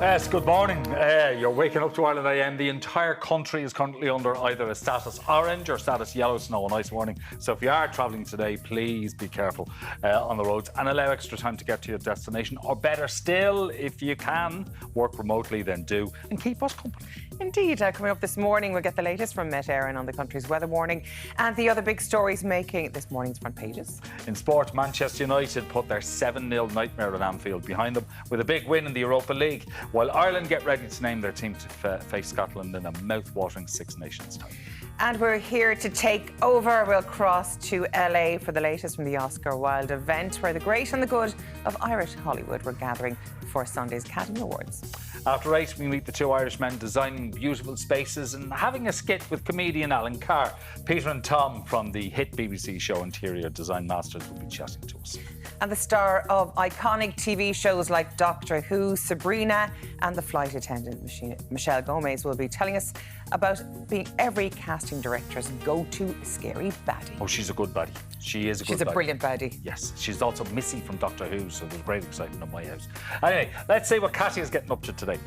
Yes, good morning. You're waking up to Ireland AM. The entire country is currently under either a status orange or status yellow snow and ice warning. So if you are travelling today, please be careful on the roads and allow extra time to get to your destination. Or better still, if you can work remotely, then do, and keep us company. Indeed. Coming up this morning, we'll get the latest from Met Éireann on the country's weather warning and the other big stories making this morning's front pages. In sport, Manchester United put their 7-0 nightmare at Anfield behind them with a big win in the Europa League, while Ireland get ready to name their team to face Scotland in a mouth-watering Six Nations tie. And we're here to take over. We'll cross to LA for the latest from the Oscar Wilde event, where the great and the good of Irish Hollywood were gathering for Sunday's Academy Awards. After 8, we meet the two Irishmen designing beautiful spaces and having a skit with comedian Alan Carr. Peter and Tom from the hit BBC show Interior Design Masters will be chatting to us. And the star of iconic TV shows like Doctor Who, Sabrina, and the flight attendant Michelle Gomez will be telling us about being every casting director's go-to scary baddie. Oh, she's a good baddie. She is a good baddie. She's a brilliant baddie. Yes, she's also Missy from Doctor Who, so there's great excitement at my house. Anyway, let's see what Katia is getting up to today.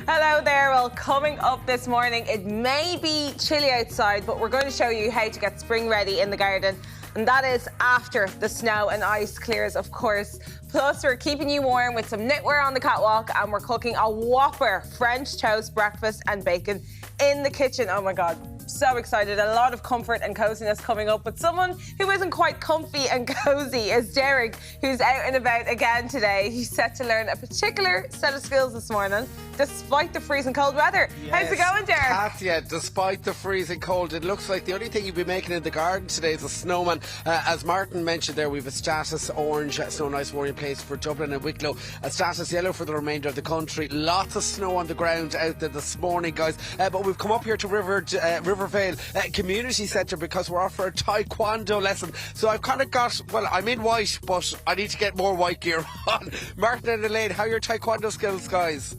Hello there. Well, coming up this morning, it may be chilly outside, but we're going to show you how to get spring ready in the garden. And that is after the snow and ice clears, of course. Plus, we're keeping you warm with some knitwear on the catwalk, and we're cooking a whopper French toast breakfast and bacon in the kitchen. Oh my God, so excited. A lot of comfort and coziness coming up. But someone who isn't quite comfy and cozy is Derek, who's out and about again today. He's set to learn a particular set of skills this morning, despite the freezing cold weather. Yes, how's it going, Derek? Katia, despite the freezing cold, it looks like the only thing you'll be making in the garden today is a snowman. As Martin mentioned there, we have a status orange snow and ice warning place for Dublin and Wicklow, a status yellow for the remainder of the country. Lots of snow on the ground out there this morning, guys. But we've come up here to Rivervale Community Centre because we're off for a Taekwondo lesson. So I've kind of got, well, I'm in white, but I need to get more white gear on. Martin and Elaine, how are your Taekwondo skills, guys?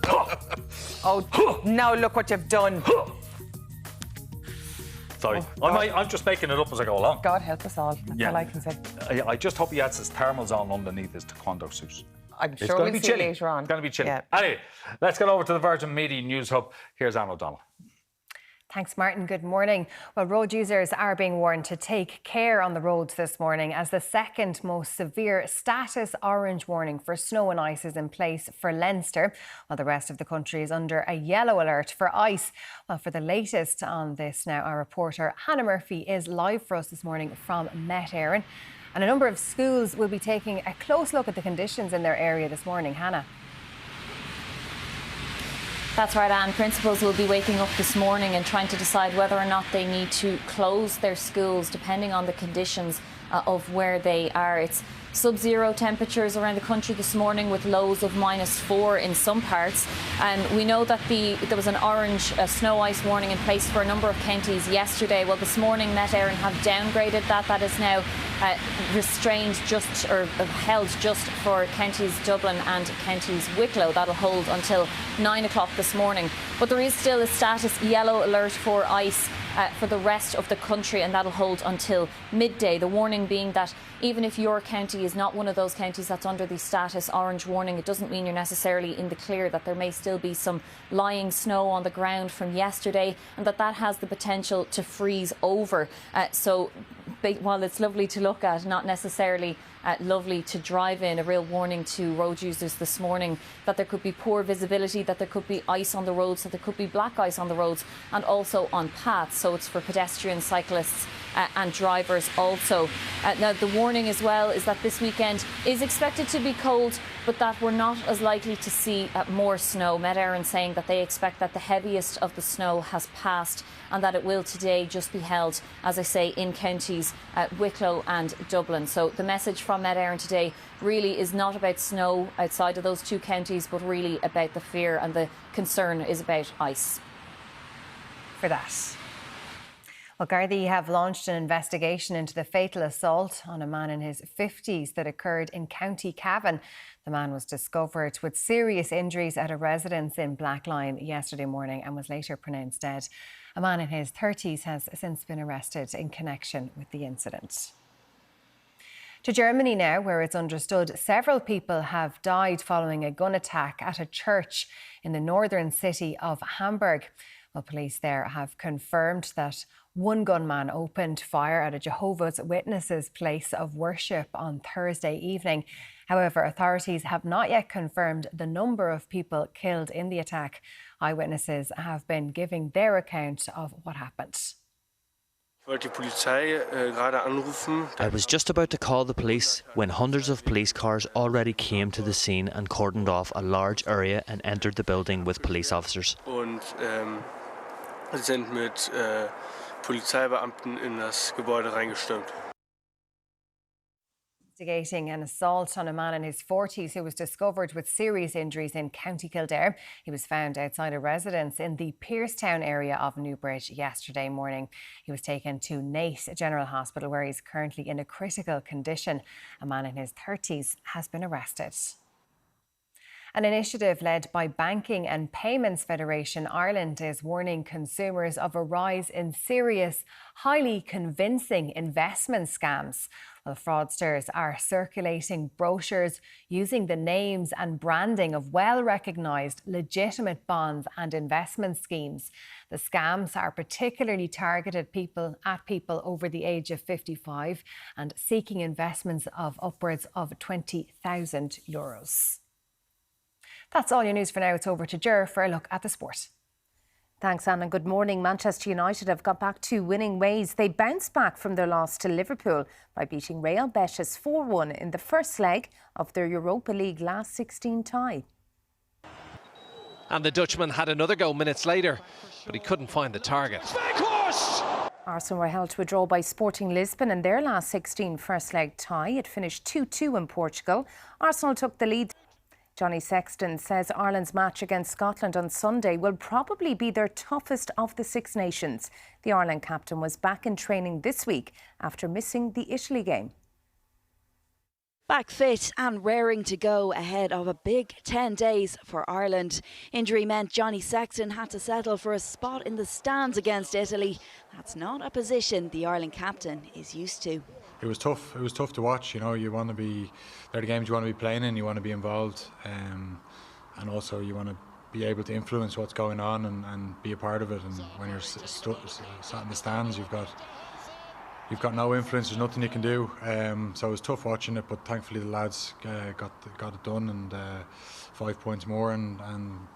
Oh, now look what you've done. Sorry, I'm just making it up as I go along. God help us all. That's all I can say. I just hope he has his thermals on underneath his taekwondo suit. I'm sure we'll see later on. It's going to be chilly. Yeah. Anyway, let's get over to the Virgin Media News Hub. Here's Anne O'Donnell. Thanks, Martin. Good morning. Well, road users are being warned to take care on the roads this morning as the second most severe status orange warning for snow and ice is in place for Leinster, while the rest of the country is under a yellow alert for ice. Well, for the latest on this now, our reporter Hannah Murphy is live for us this morning from Met Éireann. And a number of schools will be taking a close look at the conditions in their area this morning. Hannah. That's right, Anne. Principals will be waking up this morning and trying to decide whether or not they need to close their schools depending on the conditions of where they are. It's sub-zero temperatures around the country this morning with lows of -4 in some parts. And we know that there was an orange snow ice warning in place for a number of counties yesterday. Well, this morning Met Éireann have downgraded that. That is now restrained just or held just for counties Dublin and counties Wicklow. That'll hold until 9 o'clock this morning. But there is still a status yellow alert for ice for the rest of the country, and that'll hold until midday. The warning being that even if your county is not one of those counties that's under the status orange warning, it doesn't mean you're necessarily in the clear, that there may still be some lying snow on the ground from yesterday and that has the potential to freeze over. So while it's lovely to look at, not necessarily lovely to drive in, a real warning to road users this morning that there could be poor visibility, that there could be ice on the roads, that there could be black ice on the roads and also on paths. So it's for pedestrians, cyclists and drivers also. Now the warning as well is that this weekend is expected to be cold, but that we're not as likely to see more snow. Met Éireann saying that they expect that the heaviest of the snow has passed and that it will today just be held, as I say, in counties Wicklow and Dublin. So the message from Met Éireann today really is not about snow outside of those two counties, but really about the fear, and the concern is about ice. For that. Well, Gardaí have launched an investigation into the fatal assault on a man in his 50s that occurred in County Cavan. The man was discovered with serious injuries at a residence in Blackline yesterday morning and was later pronounced dead. A man in his 30s has since been arrested in connection with the incident. To Germany now, where it's understood several people have died following a gun attack at a church in the northern city of Hamburg. Well, police there have confirmed that one gunman opened fire at a Jehovah's Witnesses place of worship on Thursday evening. However, authorities have not yet confirmed the number of people killed in the attack. Eyewitnesses have been giving their account of what happened. I was just about to call the police when hundreds of police cars already came to the scene and cordoned off a large area and entered the building with police officers. Sind mit Polizeibeamten in das Gebäude reingestürmt. Investigating an assault on a man in his 40s who was discovered with serious injuries in County Kildare. He was found outside a residence in the Pearstown area of Newbridge yesterday morning. He was taken to Naas General Hospital, where he's currently in a critical condition. A man in his 30s has been arrested. An initiative led by Banking and Payments Federation Ireland is warning consumers of a rise in serious, highly convincing investment scams. Well, fraudsters are circulating brochures using the names and branding of well-recognised legitimate bonds and investment schemes. The scams are particularly targeted at people over the age of 55 and seeking investments of upwards of €20,000. That's all your news for now. It's over to Ger for a look at the sport. Thanks, Anna. Good morning. Manchester United have got back to winning ways. They bounced back from their loss to Liverpool by beating Real Betis 4-1 in the first leg of their Europa League last 16 tie. And the Dutchman had another go minutes later, but he couldn't find the target. Arsenal were held to a draw by Sporting Lisbon in their last 16 first leg tie. It finished 2-2 in Portugal. Arsenal took the lead. Johnny Sexton says Ireland's match against Scotland on Sunday will probably be their toughest of the Six Nations. The Ireland captain was back in training this week after missing the Italy game. Back fit and raring to go ahead of a big 10 days for Ireland. Injury meant Johnny Sexton had to settle for a spot in the stands against Italy. That's not a position the Ireland captain is used to. It was tough. It was tough to watch. You know, you want to be, they're the games you want to be playing in. You want to be involved, and also you want to be able to influence what's going on and be a part of it. And when you're sat in the stands, you've got no influence. There's nothing you can do. So it was tough watching it, but thankfully the lads got it done, and 5 points more, and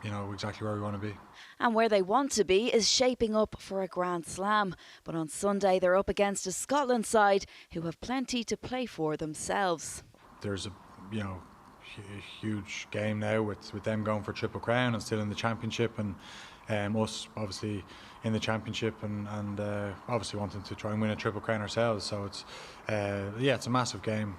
you know exactly where we want to be. And where they want to be is shaping up for a Grand Slam. But on Sunday they're up against a Scotland side who have plenty to play for themselves. There's a huge game now with them going for Triple Crown and still in the Championship, and us obviously in the Championship and obviously wanting to try and win a Triple Crown ourselves. So it's it's a massive game.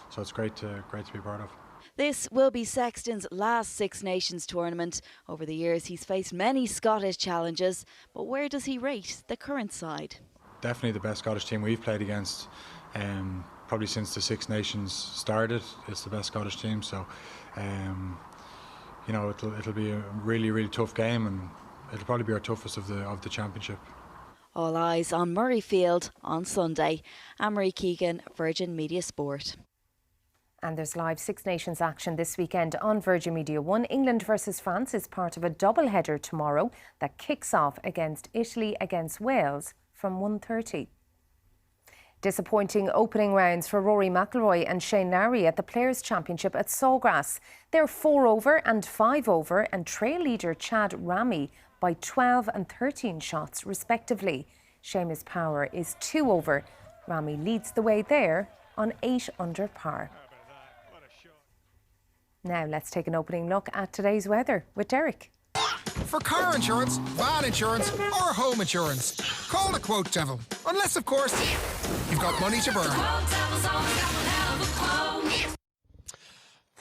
So it's great to be part of. This will be Sexton's last Six Nations tournament. Over the years he's faced many Scottish challenges, but where does he rate the current side? Definitely the best Scottish team we've played against. Probably since the Six Nations started, it's the best Scottish team. So you know, it'll be a really, really tough game, and it'll probably be our toughest of the Championship. All eyes on Murrayfield on Sunday. Anne-Marie Keegan, Virgin Media Sport. And there's live Six Nations action this weekend on Virgin Media 1. England versus France is part of a double-header tomorrow that kicks off against Italy against Wales from 1:30. Disappointing opening rounds for Rory McIlroy and Shane Lowry at the Players' Championship at Sawgrass. They're 4 over and 5 over and trail leader Chad Rami by 12 and 13 shots respectively. Seamus Power is 2 over. Rami leads the way there on 8 under par. Now let's take an opening look at today's weather with Derek. For car insurance, van insurance or home insurance, call the Quote Devil. Unless, of course, you've got money to burn.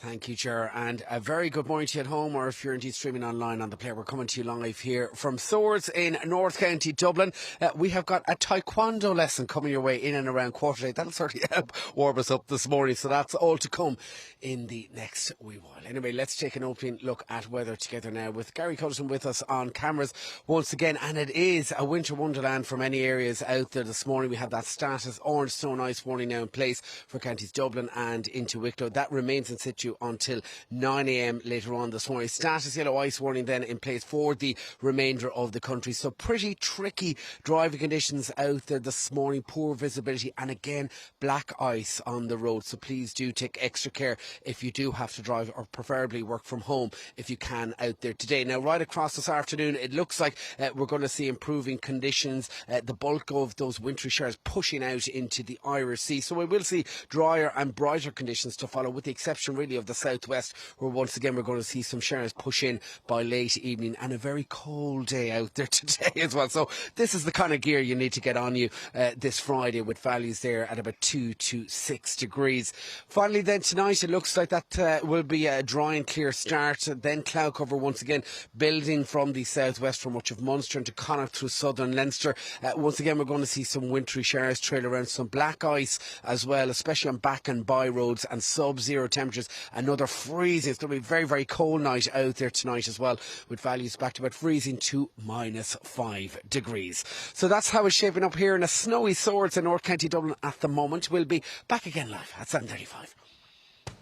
Thank you, Ger, and a very good morning to you at home, or if you're indeed streaming online on the player. We're coming to you live here from Swords in North County Dublin. We have got a Taekwondo lesson coming your way in and around 8:15. That'll certainly help warm us up this morning, so that's all to come in the next wee while. Anyway, let's take an opening look at weather together now with Gary Cullerton with us on cameras once again, and it is a winter wonderland for many areas out there this morning. We have that status orange snow and ice warning now in place for counties Dublin and into Wicklow. That remains in situ until 9 a.m. later on this morning. Status yellow ice warning then in place for the remainder of the country. So pretty tricky driving conditions out there this morning. Poor visibility and again black ice on the road. So please do take extra care if you do have to drive, or preferably work from home if you can out there today. Now right across this afternoon it looks like we're going to see improving conditions. The bulk of those wintry showers pushing out into the Irish Sea. So we will see drier and brighter conditions to follow, with the exception really of the southwest, where once again we're going to see some showers push in by late evening, and a very cold day out there today as well. So this is the kind of gear you need to get on you this Friday, with values there at about 2 to 6 degrees. Finally then tonight it looks like that will be a dry and clear start, then cloud cover once again building from the southwest for much of Munster into Connacht through southern Leinster. Once again we're going to see some wintry showers trail around, some black ice as well, especially on back and by roads, and sub-zero temperatures. Another freezing. It's going to be a very, very cold night out there tonight as well, with values back to about freezing to -5 degrees. So that's how it's shaping up here in a snowy Swords in North County Dublin at the moment. We'll be back again live at 7:35.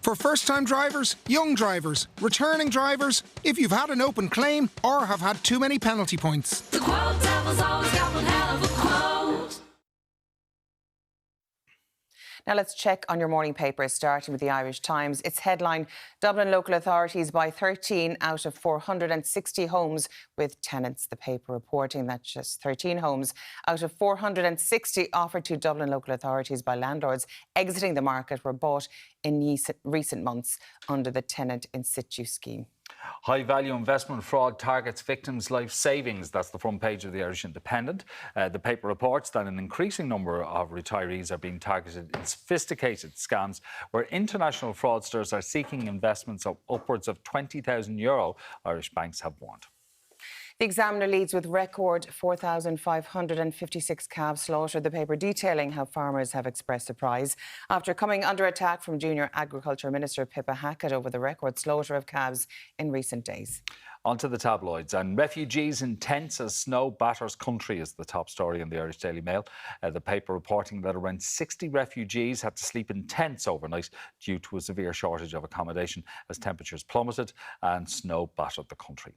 For first-time drivers, young drivers, returning drivers, if you've had an open claim or have had too many penalty points. The quote devil's always got one hell of a quote. Now let's check on your morning papers, starting with the Irish Times. Its headline: Dublin local authorities buy 13 out of 460 homes with tenants. The paper reporting that just 13 homes out of 460 offered to Dublin local authorities by landlords exiting the market were bought in recent months under the tenant in situ scheme. High-value investment fraud targets victims' life savings. That's the front page of the Irish Independent. The paper reports that an increasing number of retirees are being targeted in sophisticated scams where international fraudsters are seeking investments of upwards of €20,000, Irish banks have warned. The Examiner leads with record 4,556 calves slaughtered. The paper detailing how farmers have expressed surprise after coming under attack from Junior Agriculture Minister Pippa Hackett over the record slaughter of calves in recent days. Onto the tabloids. And refugees in tents as snow batters country is the top story in the Irish Daily Mail. The paper reporting that around 60 refugees had to sleep in tents overnight due to a severe shortage of accommodation as temperatures plummeted and snow battered the country.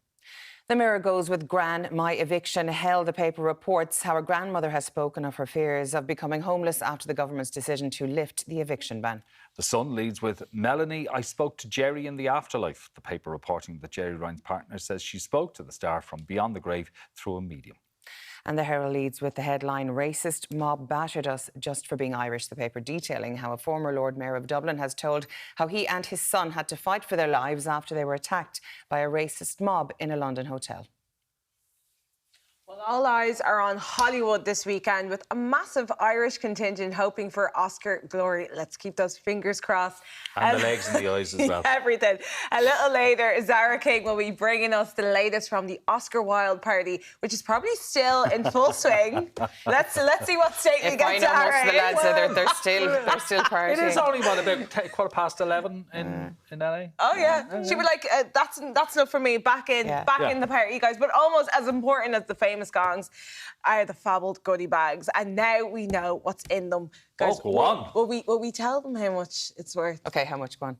The Mirror goes with Gran, my eviction hell. The paper reports how a grandmother has spoken of her fears of becoming homeless after the government's decision to lift the eviction ban. The Sun leads with Melanie, I spoke to Jerry in the afterlife. The paper reporting that Jerry Ryan's partner says she spoke to the star from beyond the grave through a medium. And the Herald leads with the headline, Racist mob battered us just for being Irish. The paper detailing how a former Lord Mayor of Dublin has told how he and his son had to fight for their lives after they were attacked by a racist mob in a London hotel. Well, all eyes are on Hollywood this weekend with a massive Irish contingent hoping for Oscar glory. Let's keep those fingers crossed. And the legs and the eyes as well. Everything. A little later, Zara King will be bringing us the latest from the Oscar Wild party, which is probably still in full swing. Let's see what state we get, Zara. Most of the lads they're still partying. It is only about 11:15 in LA. Oh yeah, she'd be like, that's enough for me. Back in the party, guys. But almost as important as the famous gongs are the fabled goodie bags, and now we know what's in them. Guys, go on. Will we tell them how much it's worth? Okay, how much? Go on.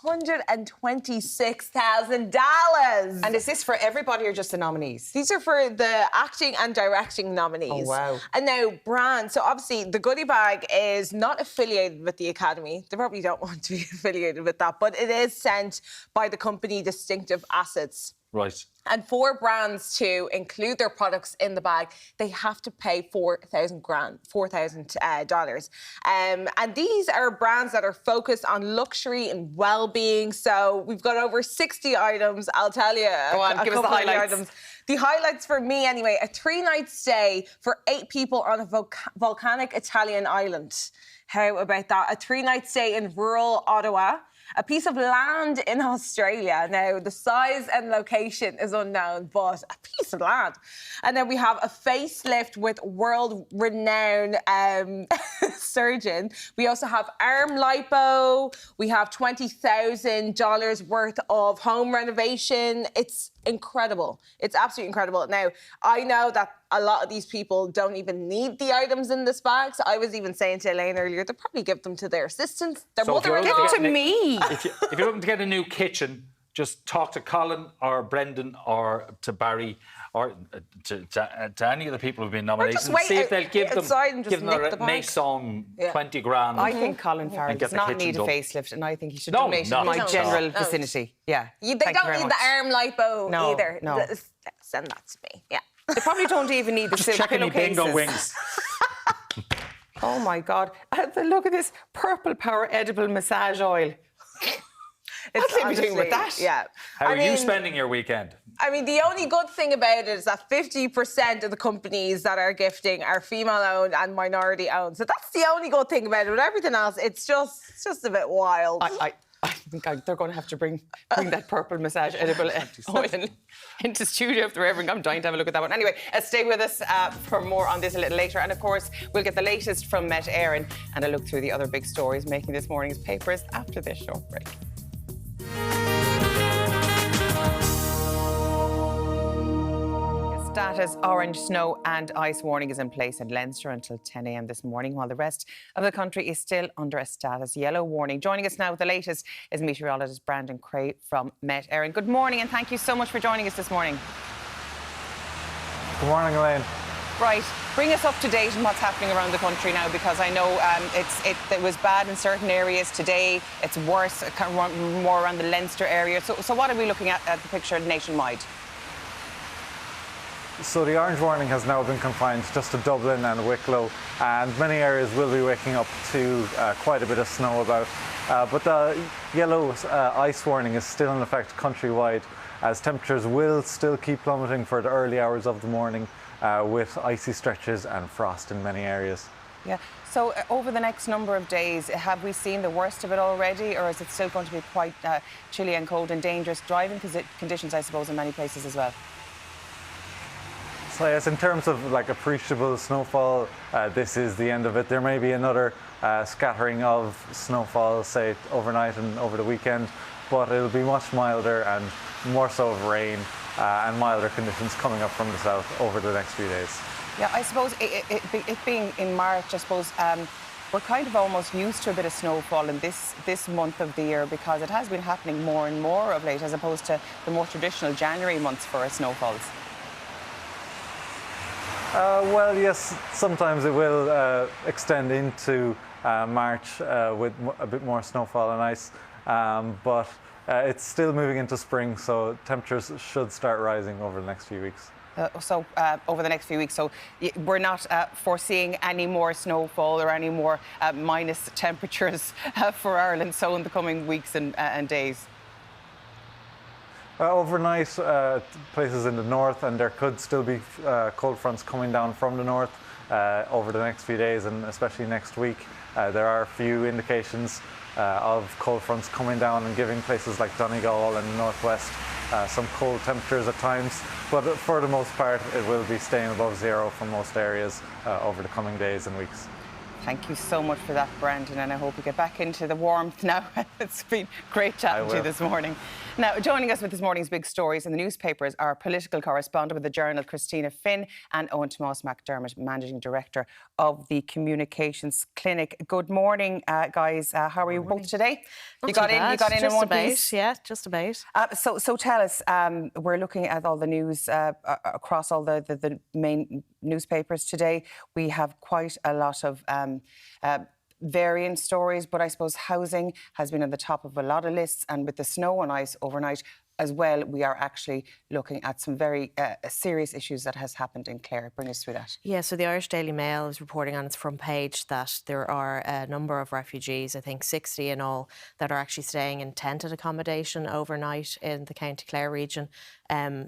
$126,000. And is this for everybody or just the nominees? These are for the acting and directing nominees. Oh, wow. And now, brands. So obviously, the goodie bag is not affiliated with the Academy. They probably don't want to be affiliated with that, but it is sent by the company Distinctive Assets. Right. And for brands to include their products in the bag, they have to pay $4,000. And these are brands that are focused on luxury and well-being. So we've got over 60 items. I'll tell you. Go on, give us the highlights. The highlights for me, anyway, a 3-night stay for 8 people on a volcanic Italian island. How about that? A 3-night stay in rural Ottawa. a piece of land in Australia. Now, the size and location is unknown, but a piece of land. And then we have a facelift with world-renowned surgeon. We also have arm lipo. We have $20,000 worth of home renovation. It's incredible. It's absolutely incredible. Now, I know that a lot of these people don't even need the items in this bag. So I was even saying to Elaine earlier, they'll probably give them to their assistants, their mother-in-law. Give it to me. If you're looking to get a new kitchen, just talk to Colin or Brendan or to Barry or to any of the people who've been nominated and see if they'll give them a makes on 20 grand. I think Colin Farrell does not need a facelift, and I think he should donate it to my general vicinity. Yeah. They don't need the arm lipo either. No. Send that to me. Yeah. They probably don't even need the silk pillowcases. Bingo wings. Oh my God! Look at this purple power edible massage oil. It's what are we doing with that? Yeah. How are you spending your weekend? I mean, the only good thing about it is that 50% of the companies that are gifting are female-owned and minority-owned. So that's the only good thing about it. But everything else, it's just a bit wild. I think they're going to have to bring that purple massage edible oil into studio if they're ever. I'm dying to have a look at that one. Anyway, stay with us for more on this a little later. And of course, we'll get the latest from Met Éireann and a look through the other big stories making this morning's papers after this short break. Status orange snow and ice warning is in place in Leinster until 10 a.m. this morning, while the rest of the country is still under a status yellow warning. Joining us now with the latest is meteorologist Brandon Cray from Met Éireann. Good morning, and thank you so much for joining us this morning. Good morning, Elaine. Right, bring us up to date on what's happening around the country now, because I know it was bad in certain areas today. It's worse, more around the Leinster area. So what are we looking at the picture nationwide? So the orange warning has now been confined just to Dublin and Wicklow, and many areas will be waking up to quite a bit of snow about. But the yellow ice warning is still in effect countrywide, as temperatures will still keep plummeting for the early hours of the morning, with icy stretches and frost in many areas. Yeah. So over the next number of days, have we seen the worst of it already, or is it still going to be quite chilly and cold and dangerous driving conditions, I suppose, in many places as well? So yes, in terms of like appreciable snowfall, this is the end of it. There may be another scattering of snowfall, say overnight and over the weekend, but it'll be much milder and more so of rain and milder conditions coming up from the south over the next few days. Yeah, I suppose it being in March, I suppose we're kind of almost used to a bit of snowfall in this month of the year, because it has been happening more and more of late, as opposed to the more traditional January months for snowfalls. Well, yes, sometimes it will extend into March with a bit more snowfall and ice, but it's still moving into spring, so temperatures should start rising over the next few weeks. Over the next few weeks, so we're not foreseeing any more snowfall or any more minus temperatures for Ireland, so in the coming weeks and days. Overnight, places in the north, and there could still be cold fronts coming down from the north over the next few days, and especially next week. There are a few indications of cold fronts coming down and giving places like Donegal and the northwest some cold temperatures at times, but for the most part it will be staying above zero for most areas over the coming days and weeks. Thank you so much for that, Brandon, and I hope we get back into the warmth now. It's been great chatting to you this morning. Now, joining us with this morning's big stories in the newspapers are political correspondent with the Journal, Christina Finn, and Eoghan Tomás McDermott, Managing Director of the Communications Clinic. Good morning, guys. How are you both today? You got in in one piece? Yeah, just about. So tell us, we're looking at all the news across all the main newspapers today. We have quite a lot of variant stories, but I suppose housing has been at the top of a lot of lists, and with the snow and ice overnight as well, we are actually looking at some very serious issues that has happened in Clare. Bring us through that. Yeah, so the Irish Daily Mail is reporting on its front page that there are a number of refugees, I think 60 in all, that are actually staying in tented accommodation overnight in the County Clare region.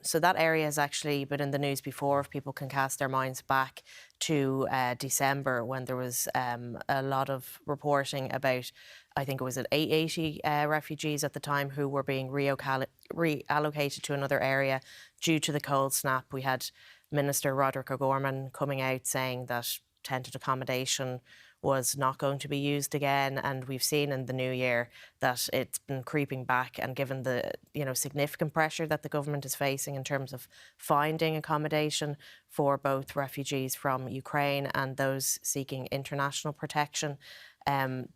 So that area has actually been in the news before, if people can cast their minds back to December, when there was a lot of reporting about I think it was at 880 refugees at the time who were being reallocated to another area due to the cold snap. We had Minister Roderick O'Gorman coming out saying that tented accommodation was not going to be used again, and we've seen in the new year that it's been creeping back, and given the significant pressure that the government is facing in terms of finding accommodation for both refugees from Ukraine and those seeking international protection,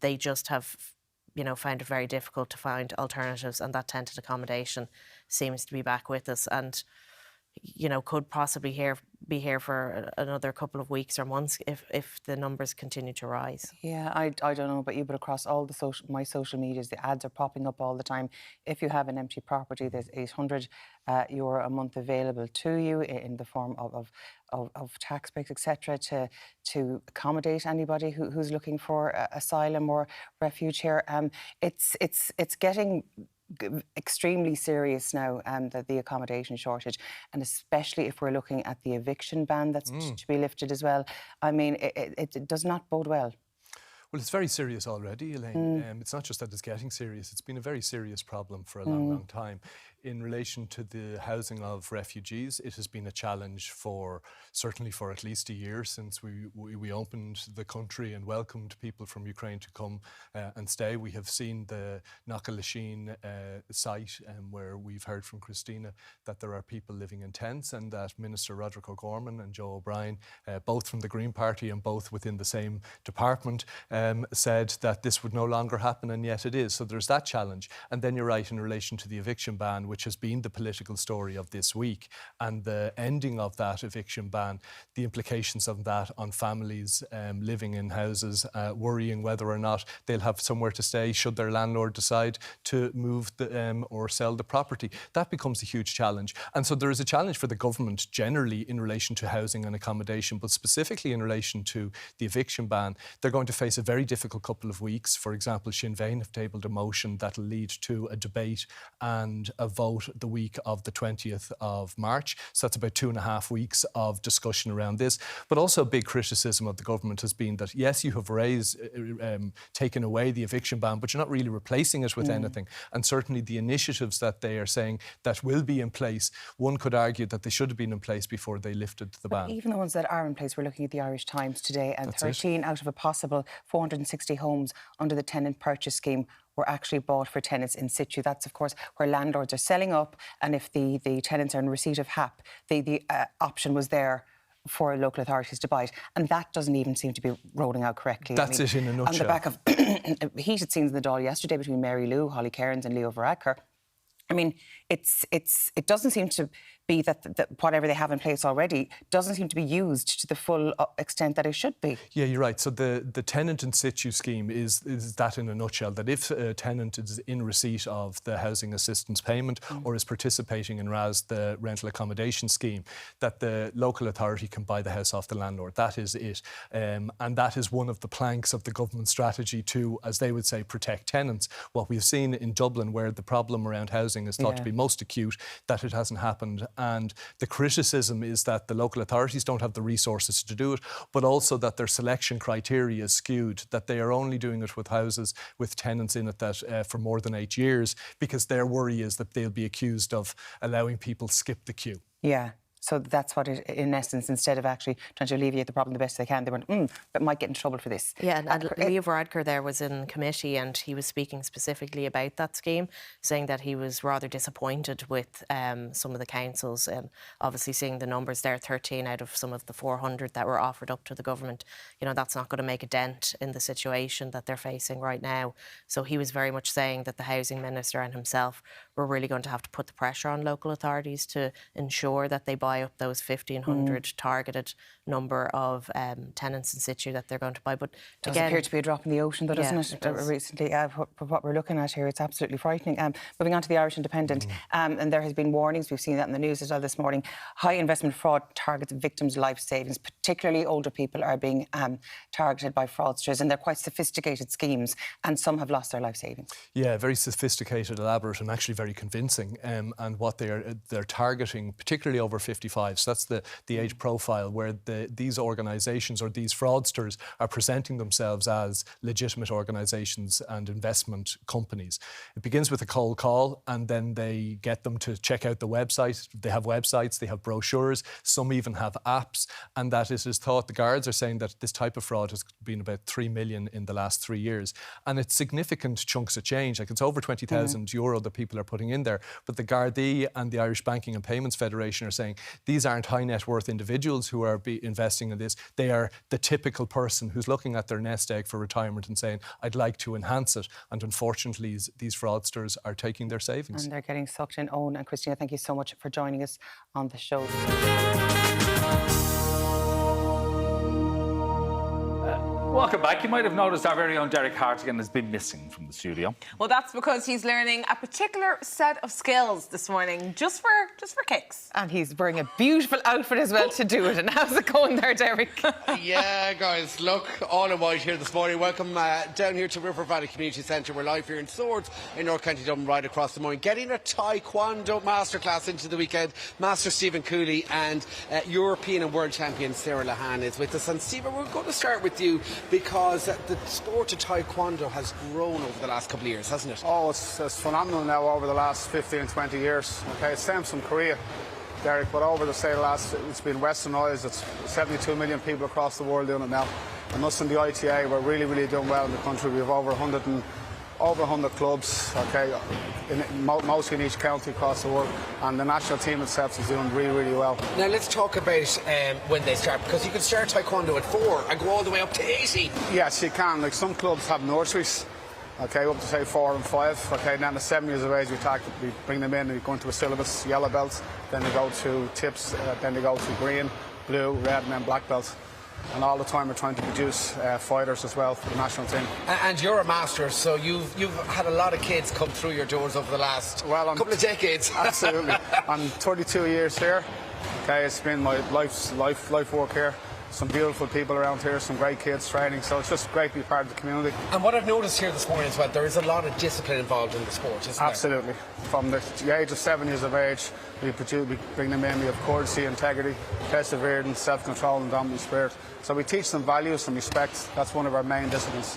they just have found it very difficult to find alternatives, and that tented accommodation seems to be back with us, and could possibly be here for another couple of weeks or months if the numbers continue to rise. Yeah, I don't know about you, but across all my social medias, the ads are popping up all the time. If you have an empty property, there's €800 a month available to you in the form of tax breaks, etc., to accommodate anybody who's looking for asylum or refuge here. It's getting extremely serious now, the accommodation shortage, and especially if we're looking at the eviction ban that's to be lifted as well. I mean, it does not bode well. Well, it's very serious already, Elaine. It's not just that it's getting serious, it's been a very serious problem for a long time. In relation to the housing of refugees, it has been a challenge certainly for at least a year since we opened the country and welcomed people from Ukraine to come and stay. We have seen the Knockalishin site where we've heard from Christina that there are people living in tents, and that Minister Roderick O'Gorman and Joe O'Brien, both from the Green Party and both within the same department, said that this would no longer happen, and yet it is. So there's that challenge. And then you're right in relation to the eviction ban, which has been the political story of this week, and the ending of that eviction ban, the implications of that on families living in houses, worrying whether or not they'll have somewhere to stay should their landlord decide to move or sell the property. That becomes a huge challenge. And so there is a challenge for the government generally in relation to housing and accommodation, but specifically in relation to the eviction ban. They're going to face a very difficult couple of weeks. For example, Sinn Féin have tabled a motion that will lead to a debate and a vote the week of the 20th of March. So that's about 2.5 weeks of discussion around this. But also a big criticism of the government has been that, yes, you have taken away the eviction ban, but you're not really replacing it with anything. And certainly the initiatives that they are saying that will be in place, one could argue that they should have been in place before they lifted the ban. Even the ones that are in place, we're looking at the Irish Times today, and 13 out of a possible 460 homes under the tenant purchase scheme were actually bought for tenants in situ. That's, of course, where landlords are selling up, and if the tenants are in receipt of HAP, the option was there for local authorities to buy it. And that doesn't even seem to be rolling out correctly. That's it in a nutshell. On the back of heated scenes in the Dáil yesterday between Mary Lou, Holly Cairns and Leo Varadkar, I mean, it doesn't seem to be that whatever they have in place already doesn't seem to be used to the full extent that it should be. Yeah, you're right. So the tenant in situ scheme is that in a nutshell, that if a tenant is in receipt of the housing assistance payment or is participating in RAS, the rental accommodation scheme, that the local authority can buy the house off the landlord. That is it. And that is one of the planks of the government strategy to, as they would say, protect tenants. What we've seen in Dublin, where the problem around housing is thought to be most acute, that it hasn't happened. And the criticism is that the local authorities don't have the resources to do it, but also that their selection criteria is skewed, that they are only doing it with houses with tenants in it that for more than 8 years, because their worry is that they'll be accused of allowing people skip the queue. Yeah. So that's what it, in essence, instead of actually trying to alleviate the problem the best they can, they went, but might get in trouble for this. Yeah, and Leo Varadkar there was in committee, and he was speaking specifically about that scheme, saying that he was rather disappointed with some of the councils, and obviously seeing the numbers there, 13 out of some of the 400 that were offered up to the government. You know, that's not going to make a dent in the situation that they're facing right now. So he was very much saying that the Housing Minister and himself were really going to have to put the pressure on local authorities to ensure that they buy up those 1,500 targeted number of tenants in situ that they're going to buy. But it does appear to be a drop in the ocean, though, doesn't it? Recently, what we're looking at here, it's absolutely frightening. Moving on to the Irish Independent, and there has been warnings, we've seen that in the news as well this morning. High investment fraud targets victims' life savings, particularly older people are being targeted by fraudsters, and they're quite sophisticated schemes, and some have lost their life savings. Yeah, very sophisticated, elaborate, and actually very very convincing, and what they're targeting, particularly over 55. So that's the age profile where these organisations or these fraudsters are presenting themselves as legitimate organisations and investment companies. It begins with a cold call, and then they get them to check out the website. They have websites, they have brochures, some even have apps, and that it is thought, the guards are saying that this type of fraud has been about 3 million in the last 3 years. And it's significant chunks of change, like it's over 20,000 euro that people are putting in there. But the Gardaí and the Irish Banking and Payments Federation are saying these aren't high net worth individuals who are investing in this. They are the typical person who's looking at their nest egg for retirement and saying, I'd like to enhance it. And unfortunately, these fraudsters are taking their savings. And they're getting sucked in. Eoghan and Christina, thank you so much for joining us on the show. Welcome back. You might have noticed our very own Derek Hartigan has been missing from the studio. Well, that's because he's learning a particular set of skills this morning, just for kicks. And he's wearing a beautiful outfit as well to do it. And how's it going there, Derek? Yeah, guys, look, all in white here this morning. Welcome down here to River Valley Community Centre. We're live here in Swords in North County Dublin, right across the morning. Getting a Taekwondo masterclass into the weekend. Master Stephen Cooley and European and World Champion Sarah Lahan is with us. And Stephen, we're going to start with you, because the sport of Taekwondo has grown over the last couple of years, hasn't it? Oh, it's phenomenal now over the last 15, 20 years. Okay, it stems from Korea, Derek, but over the it's been westernised. It's 72 million people across the world doing it now. And us in the ITA, we're really, really doing well in the country. We have over 100 clubs, okay, mostly in each county across the world, and the national team itself is doing really, really well. Now let's talk about when they start, because you can start Taekwondo at 4 and go all the way up to 18. Yes, you can. Like some clubs have nurseries, okay, up to say 4 and 5. Okay, then at 7 years of age we bring them in, we go into a syllabus, yellow belts, then they go to tips, then they go to green, blue, red, and then black belts. And all the time we're trying to produce fighters as well for the national team. And you're a master, so you've had a lot of kids come through your doors over the last couple of decades. Absolutely. I'm 32 years here. Okay, it's been my life work here. Some beautiful people around here, some great kids training, so it's just great to be part of the community. And what I've noticed here this morning is that there is a lot of discipline involved in the sport, isn't there? Absolutely. From the age of 7 years of age, we bring them in, we have courtesy, integrity, perseverance, self-control and dominant spirit. So we teach them values and respect. That's one of our main disciplines.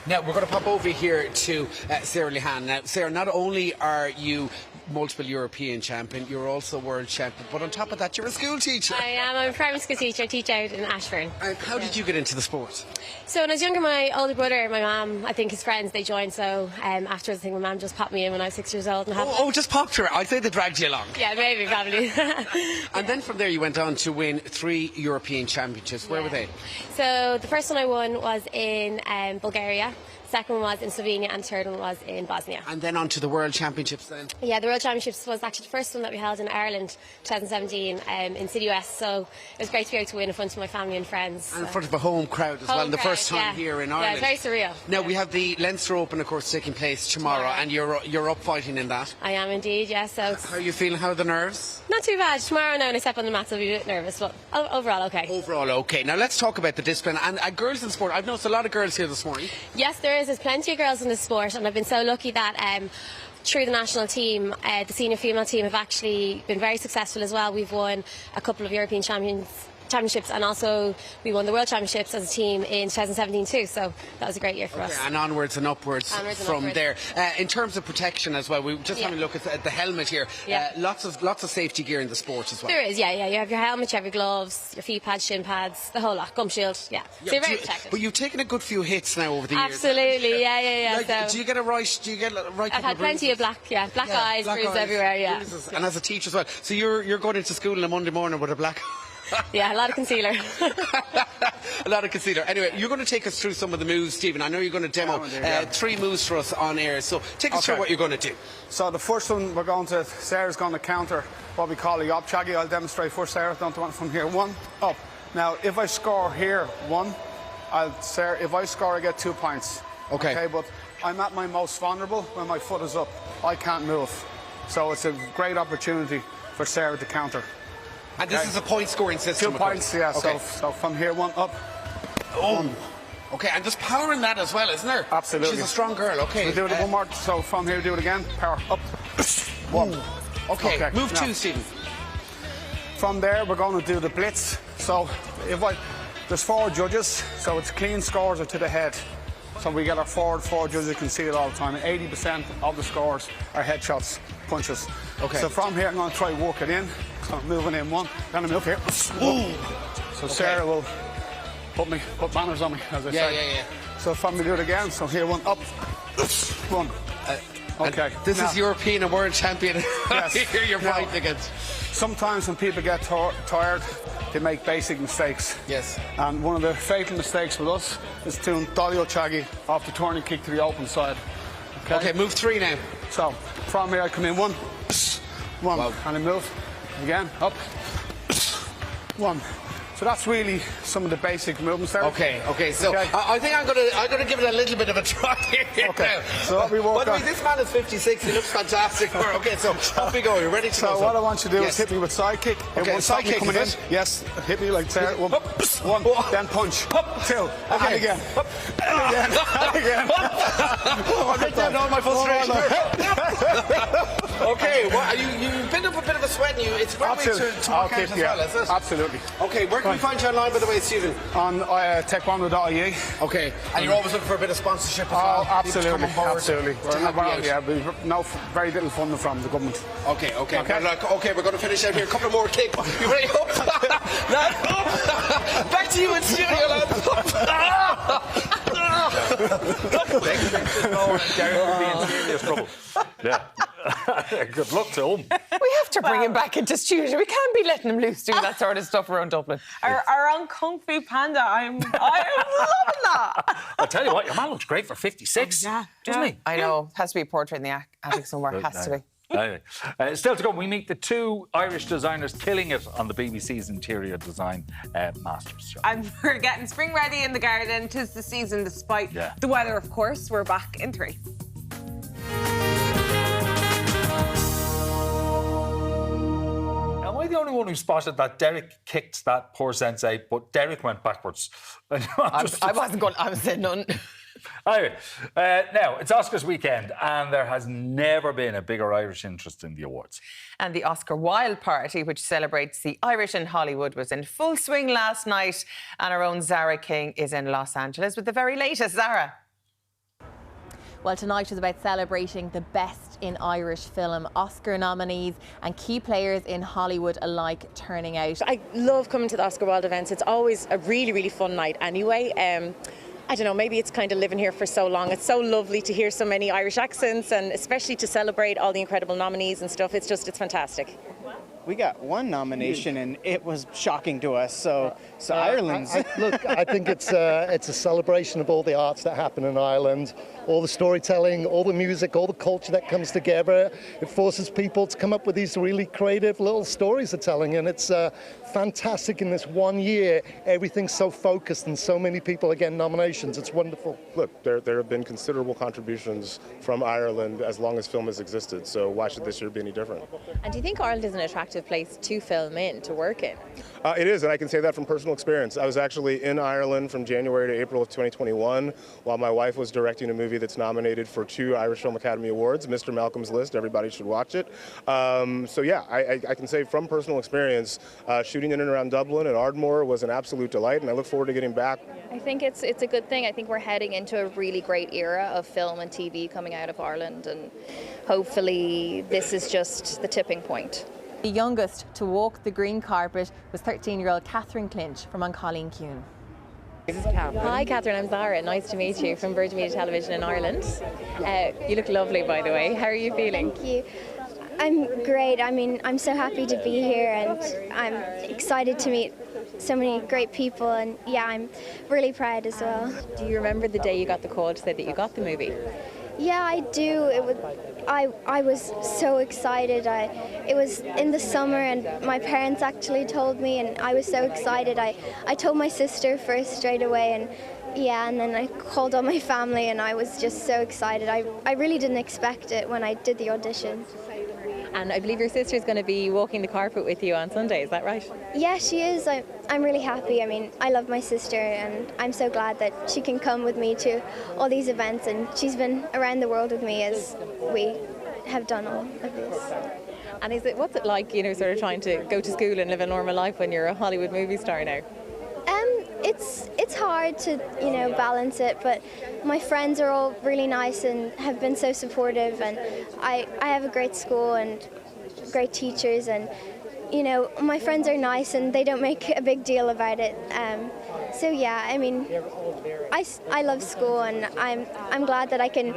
Now, we're going to pop over here to Sarah Lahan. Now, Sarah, not only are you multiple European champion, you're also world champion, but on top of that, you're a school teacher. I am. I'm a primary school teacher. I teach out in Ashburn. And how did you get into the sport? So when I was younger, my older brother, my mum, I think his friends, they joined. So afterwards, I think my mum just popped me in when I was 6 years old. And just popped her. I'd say they dragged you along. Yeah, maybe, probably. And then from there, you went on to win 3 European championships. Where were they? So the first one I won was in Bulgaria. Second one was in Slovenia, and third one was in Bosnia. And then on to the World Championships then? Yeah, the World Championships was actually the first one that we held in Ireland, 2017, in City West. So it was great to be able to win in front of my family and friends. And in front of a home crowd as well, and the first time here in Ireland. Yeah, it's very surreal. Now we have the Leinster Open, of course, taking place tomorrow, and you're up fighting in that. I am indeed, yeah. So how are you feeling? How are the nerves? Not too bad. Tomorrow now when I step on the mats I'll be a bit nervous, but overall okay. Overall okay. Now let's talk about the discipline and girls in sport. I've noticed a lot of girls here this morning. Yes, there is. There's plenty of girls in the sport, and I've been so lucky that through the national team, the senior female team have actually been very successful as well. We've won a couple of European championships, and also we won the World Championships as a team in 2017 too, so that was a great year for us. And onwards and upwards from there. In terms of protection as well, we just having a look at the helmet here. Lots of safety gear in the sport as well. There is, yeah. You have your helmet, you have your gloves, your feet pads, shin pads, the whole lot, gum shield, so you're very protected. But you've taken a good few hits now over the years. Absolutely, yeah. Like, do you get a right? I've had plenty of black eyes, bruises everywhere, yeah. Bruises. And as a teacher as well. So you're going into school on a Monday morning with a black. Yeah, a lot of concealer. A lot of concealer. Anyway, you're going to take us through some of the moves, Stephen. I know you're going to demo 3 moves for us on air. So take us through what you're going to do. So the first one Sarah's going to counter what we call a yop chaggy. I'll demonstrate first, Sarah. Don't want from here. 1, up. Now, if I score here 1, if I score, I get 2 points. Okay, but I'm at my most vulnerable when my foot is up. I can't move. So it's a great opportunity for Sarah to counter. And this is a point scoring system. 2 points, yeah. Okay. So from here, 1 up. Oh. Okay, and there's power in that as well, isn't there? Absolutely. She's a strong girl, okay. We'll do it one more. So from here, do it again. Power up. One. Okay, move now, 2, Stephen. From there, we're going to do the blitz. So there's 4 judges, so it's clean scores are to the head. So we get our forward 4 judges, you can see it all the time. 80% of the scores are headshots, punches. Okay. So from here, I'm going to try to work it in. So I'm moving in 1, then I move here. Ooh. So Sarah will put banners on me, as I say. Yeah. So from me do it again. So here, 1 up, 1. Okay. This now, is European and World Champion. Yes. Here you're Now, fighting against. Sometimes when people get tired, they make basic mistakes. Yes. And one of the fatal mistakes with us is doing dolly chaggy off the turning kick to the open side. Okay, move 3 now. So from here I come in 1, 1, Wow. and I move again up, 1. So that's really some of the basic movements there. Okay. So I think I'm gonna give it a little bit of a try here. Okay. Now. So what we work By the way, on. this man is 56. He looks fantastic. Okay, so off we go. You're ready to go. So what I want you to do is hit me with side kick. Okay, One side kick, coming is in. it? Yes, hit me like that. 1, then punch. 2, and Okay. again. And again. I'm right down all my frustration. Okay, well, you've been up a bit of a sweat in you. It's one way to work out as well, is it? Absolutely. Okay, where can we find you online, by the way, Stephen? On taekwondo.ie. Okay, and you're always looking for a bit of sponsorship as well? Absolutely, Absolutely. we've no very little funding from the government. Okay. Well, look, we're going to finish out here. A couple of more kicks. You ready? Back to you in studio, lads. Derek would be in serious trouble. Yeah. Good luck to him. We have to bring him back into studio. We can't be letting him loose doing that sort of stuff around Dublin. Our own Kung Fu Panda. I'm loving that. I'll tell you what, your man looks great for 56, doesn't he? I know. Has to be a portrait in the attic somewhere. Has to be. Anyway, still to come, we meet the 2 Irish designers killing it on the BBC's Interior Design Masters show. And we're getting spring ready in the garden. 'Tis the season despite the weather, of course. We're back in 3. Am I the only one who spotted that Derek kicked that poor sensei, but Derek went backwards? I wasn't going. I was saying none. Anyway, now it's Oscars weekend, and there has never been a bigger Irish interest in the awards. And the Oscar Wilde party, which celebrates the Irish in Hollywood, was in full swing last night. And our own Zara King is in Los Angeles with the very latest. Zara. Well, tonight was about celebrating the best in Irish film, Oscar nominees and key players in Hollywood alike turning out. I love coming to the Oscar Wilde events. It's always a really, really fun night anyway. I don't know, maybe it's kind of living here for so long. It's so lovely to hear so many Irish accents, and especially to celebrate all the incredible nominees and stuff. It's fantastic. We got 1 nomination, and it was shocking to us. So Ireland's. Look, I think it's a celebration of all the arts that happen in Ireland, all the storytelling, all the music, all the culture that comes together. It forces people to come up with these really creative little stories they're telling, and it's fantastic in this 1 year. Everything's so focused, and so many people are getting nominations. It's wonderful. Look, there have been considerable contributions from Ireland as long as film has existed. So why should this year be any different? And do you think Ireland is an attractive place to film in, to work in? It is, and I can say that from personal experience. I was actually in Ireland from January to April of 2021 while my wife was directing a movie that's nominated for 2 Irish Film Academy Awards, Mr. Malcolm's List. Everybody should watch it. So yeah, I can say from personal experience, shooting in and around Dublin and Ardmore was an absolute delight, and I look forward to getting back. I think it's a good thing. I think we're heading into a really great era of film and TV coming out of Ireland, and hopefully this is just the tipping point. The youngest to walk the green carpet was 13-year-old Catherine Clinch from Colleen Kuhn. Hi Catherine, I'm Zara. Nice to meet you from Virgin Media Television in Ireland. You look lovely, by the way. How are you feeling? Thank you. I'm great. I mean, I'm so happy to be here, and I'm excited to meet so many great people, and yeah, I'm really proud as well. Do you remember the day you got the call to say that you got the movie? Yeah, I do. I was so excited. It was in the summer, and my parents actually told me, and I was so excited. I told my sister first straight away, and yeah, and then I called all my family, and I was just so excited. I really didn't expect it when I did the audition. And I believe your sister's going to be walking the carpet with you on Sunday, is that right? Yeah, she is. I'm really happy. I mean, I love my sister, and I'm so glad that she can come with me to all these events, and she's been around the world with me as we have done all of this. And what's it like, you know, sort of trying to go to school and live a normal life when you're a Hollywood movie star now? It's hard to, you know, balance it, but my friends are all really nice and have been so supportive, and I have a great school and great teachers, and you know, my friends are nice and they don't make a big deal about it. So yeah, I mean, I love school, and I'm glad that I can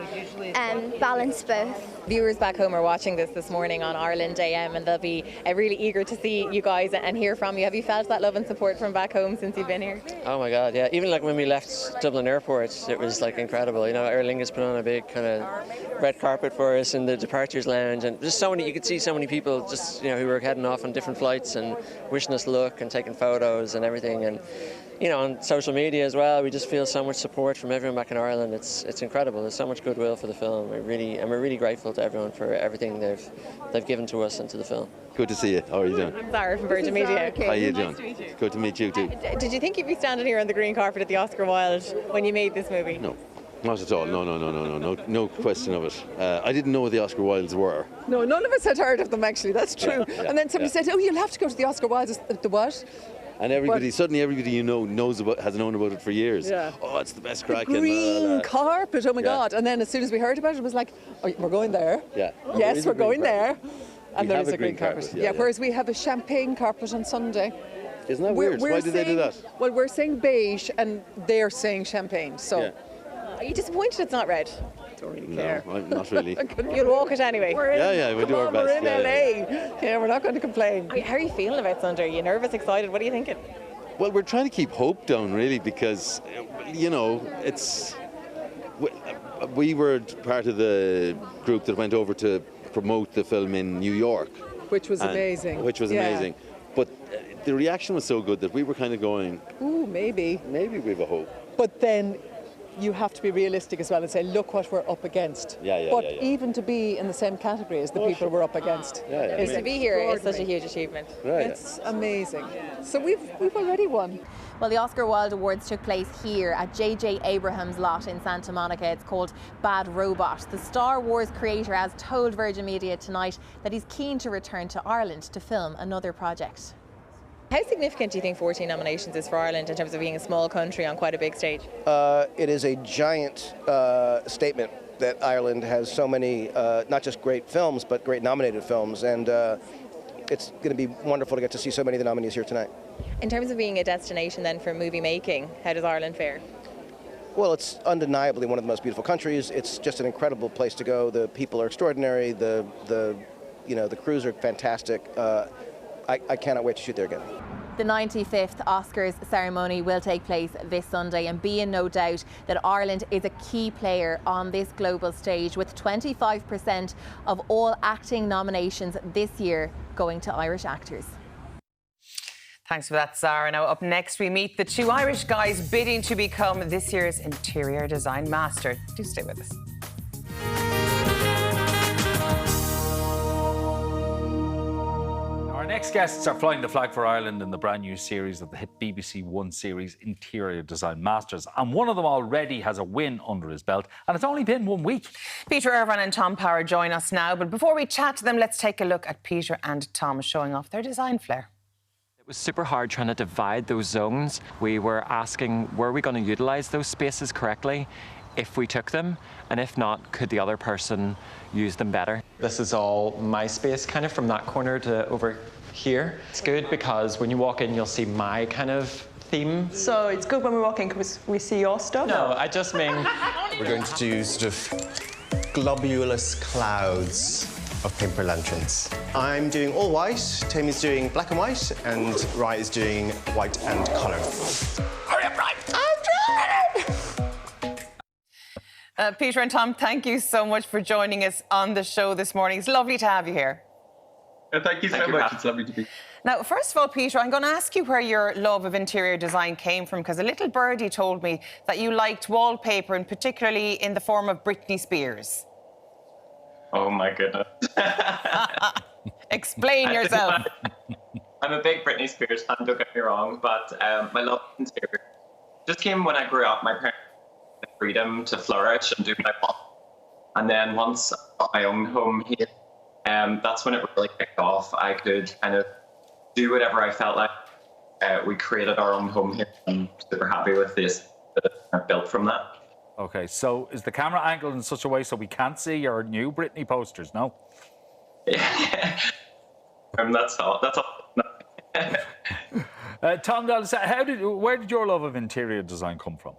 balance both. Viewers back home are watching this morning on Ireland AM, and they'll be really eager to see you guys and hear from you. Have you felt that love and support from back home since you've been here? Oh my God, yeah. Even like when we left Dublin Airport, it was like incredible. You know, Aer Lingus put on a big kind of red carpet for us in the departures lounge, and just so many. You could see so many people just, you know, who were heading off on different flights and wishing us luck and taking photos and everything. And you know, on social media as well, we just feel so much support from everyone back in Ireland. It's incredible. There's so much goodwill for the film. We're really grateful to everyone for everything they've given to us and to the film. Good to see you. How are you doing? I'm Zara from Virgin Media. How are you doing? Good to meet you too. Did you think you'd be standing here on the green carpet at the Oscar Wilde when you made this movie? No. Not at all. No question of it. I didn't know what the Oscar Wildes were. No, none of us had heard of them actually. That's true. Yeah, and then somebody said, "Oh, you'll have to go to the Oscar Wildes." The what? And suddenly everybody you know has known about it for years. Yeah. Oh, it's the best crack. Green carpet. Oh my God! And then as soon as we heard about it, it was like, "Oh, we're going there." Yeah. Yes, we're going there. And there is a green carpet. Yeah. Whereas we have a champagne carpet on Sunday. Isn't that weird? Why did they do that? Well, we're saying beige and they're saying champagne. So, are you disappointed it's not red? Don't really care. No, not really. You'll walk it anyway. We do our best. We're in LA. Yeah, we're not going to complain. How are you feeling about Sunday? Are you nervous, excited? What are you thinking? Well, we're trying to keep hope down, really, because, you know, we were part of the group that went over to promote the film in New York. Which was amazing. But the reaction was so good that we were kind of going, ooh, maybe we have a hope. But then you have to be realistic as well and say, look what we're up against. But even to be in the same category as the people we're up against. To be here is such a huge achievement. It's amazing. So we've already won. Well, the Oscar Wilde Awards took place here at J.J. Abrams' lot in Santa Monica. It's called Bad Robot. The Star Wars creator has told Virgin Media tonight that he's keen to return to Ireland to film another project. How significant do you think 14 nominations is for Ireland in terms of being a small country on quite a big stage? It is a giant statement that Ireland has so many, not just great films, but great nominated films. And it's going to be wonderful to get to see so many of the nominees here tonight. In terms of being a destination then for movie making, how does Ireland fare? Well, it's undeniably one of the most beautiful countries. It's just an incredible place to go. The people are extraordinary. The crews are fantastic. I cannot wait to shoot there again. The 95th Oscars ceremony will take place this Sunday, and be in no doubt that Ireland is a key player on this global stage, with 25% of all acting nominations this year going to Irish actors. Thanks for that, Zara. Now, up next, we meet the two Irish guys bidding to become this year's Interior Design Master. Do stay with us. Our next guests are flying the flag for Ireland in the brand new series of the hit BBC One series Interior Design Masters. And one of them already has a win under his belt, and it's only been 1 week. Peter Irvine and Tom Power join us now. But before we chat to them, let's take a look at Peter and Tom showing off their design flair. It was super hard trying to divide those zones. We were asking, were we going to utilise those spaces correctly if we took them? And if not, could the other person use them better? This is all my space, kind of from that corner to over here. It's good because when you walk in, you'll see my kind of theme. So it's good when we walk in because we see your stuff? No, I just mean... We're going to do sort of globulous clouds of paper lanterns. I'm doing all white, Tammy's doing black and white, and Rye is doing white and colour. Hurry up, Rye! I'm trying! Peter and Tom, thank you so much for joining us on the show this morning. It's lovely to have you here. Thank you so much. It's lovely to be here. Now, first of all, Peter, I'm going to ask you where your love of interior design came from, because a little birdie told me that you liked wallpaper, and particularly in the form of Britney Spears. Oh, my goodness. Explain yourself. I'm a big Britney Spears fan, don't get me wrong, but my love of interior just came when I grew up. My parents had the freedom to flourish and do what I want. And then once I got my own home here, that's when it really kicked off. I could kind of do whatever I felt like. We created our own home here. I'm super happy with this that I built from that. Okay, so is the camera angled in such a way so we can't see your new Britney posters? No. That's all. That's all. Tom, where did your love of interior design come from?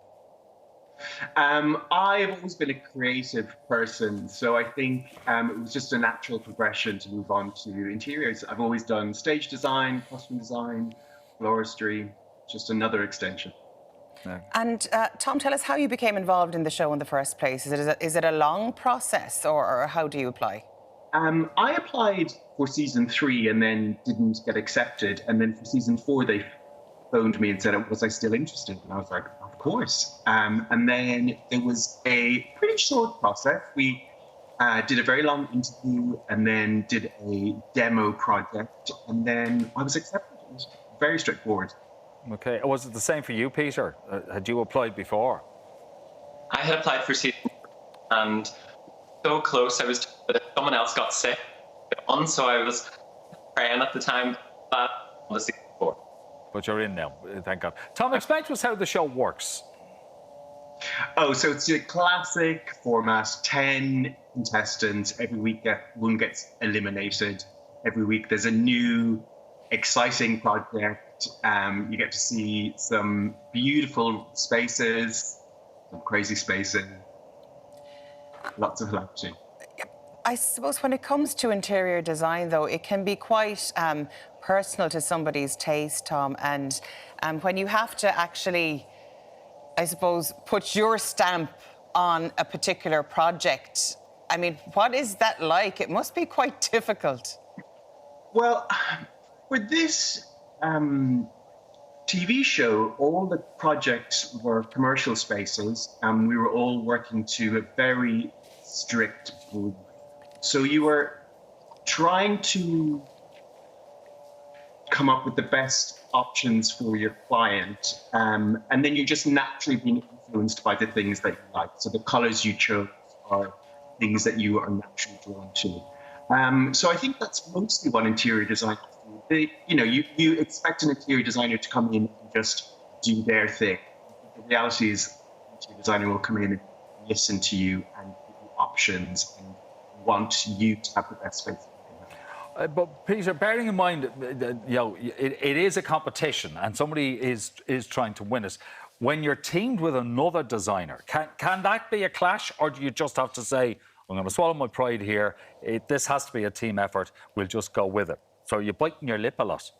I've always been a creative person, so I think it was just a natural progression to move on to interiors. I've always done stage design, costume design, floristry, just another extension. Yeah. And Tom, tell us how you became involved in the show in the first place. Is it a long process, or how do you apply? I applied for season 3 and then didn't get accepted, and then for season 4 they phoned me and said, was I still interested? And I was like, of course. And then there was a pretty short process. We did a very long interview and then did a demo project, and then I was accepted. It was very straightforward. Okay. Was it the same for you, Peter? Had you applied before? I had applied for season 4 and so close I was, but someone else got sick on, so I was praying at the time that on the season 4. But you're in now, thank God. Tom, explain to us how the show works. Oh, so it's a classic format, 10 contestants. Every week one gets eliminated. Every week there's a new, exciting project. You get to see some beautiful spaces, some crazy spaces, lots of hilarity. I suppose when it comes to interior design, though, it can be quite personal to somebody's taste, Tom, and when you have to actually, I suppose, put your stamp on a particular project, I mean, what is that like? It must be quite difficult. Well, for this TV show, all the projects were commercial spaces, and we were all working to a very strict brief. So you were trying to come up with the best options for your client, and then you're just naturally being influenced by the things that you like. So the colors you chose are things that you are naturally drawn to. So I think that's mostly what interior designers do. You expect an interior designer to come in and just do their thing. The reality is, an interior designer will come in and listen to you and give you options and want you to have the best space. But Peter, bearing in mind, it is a competition and somebody is trying to win it. When you're teamed with another designer, can that be a clash, or do you just have to say, I'm going to swallow my pride here, this has to be a team effort, we'll just go with it? So you're biting your lip a lot.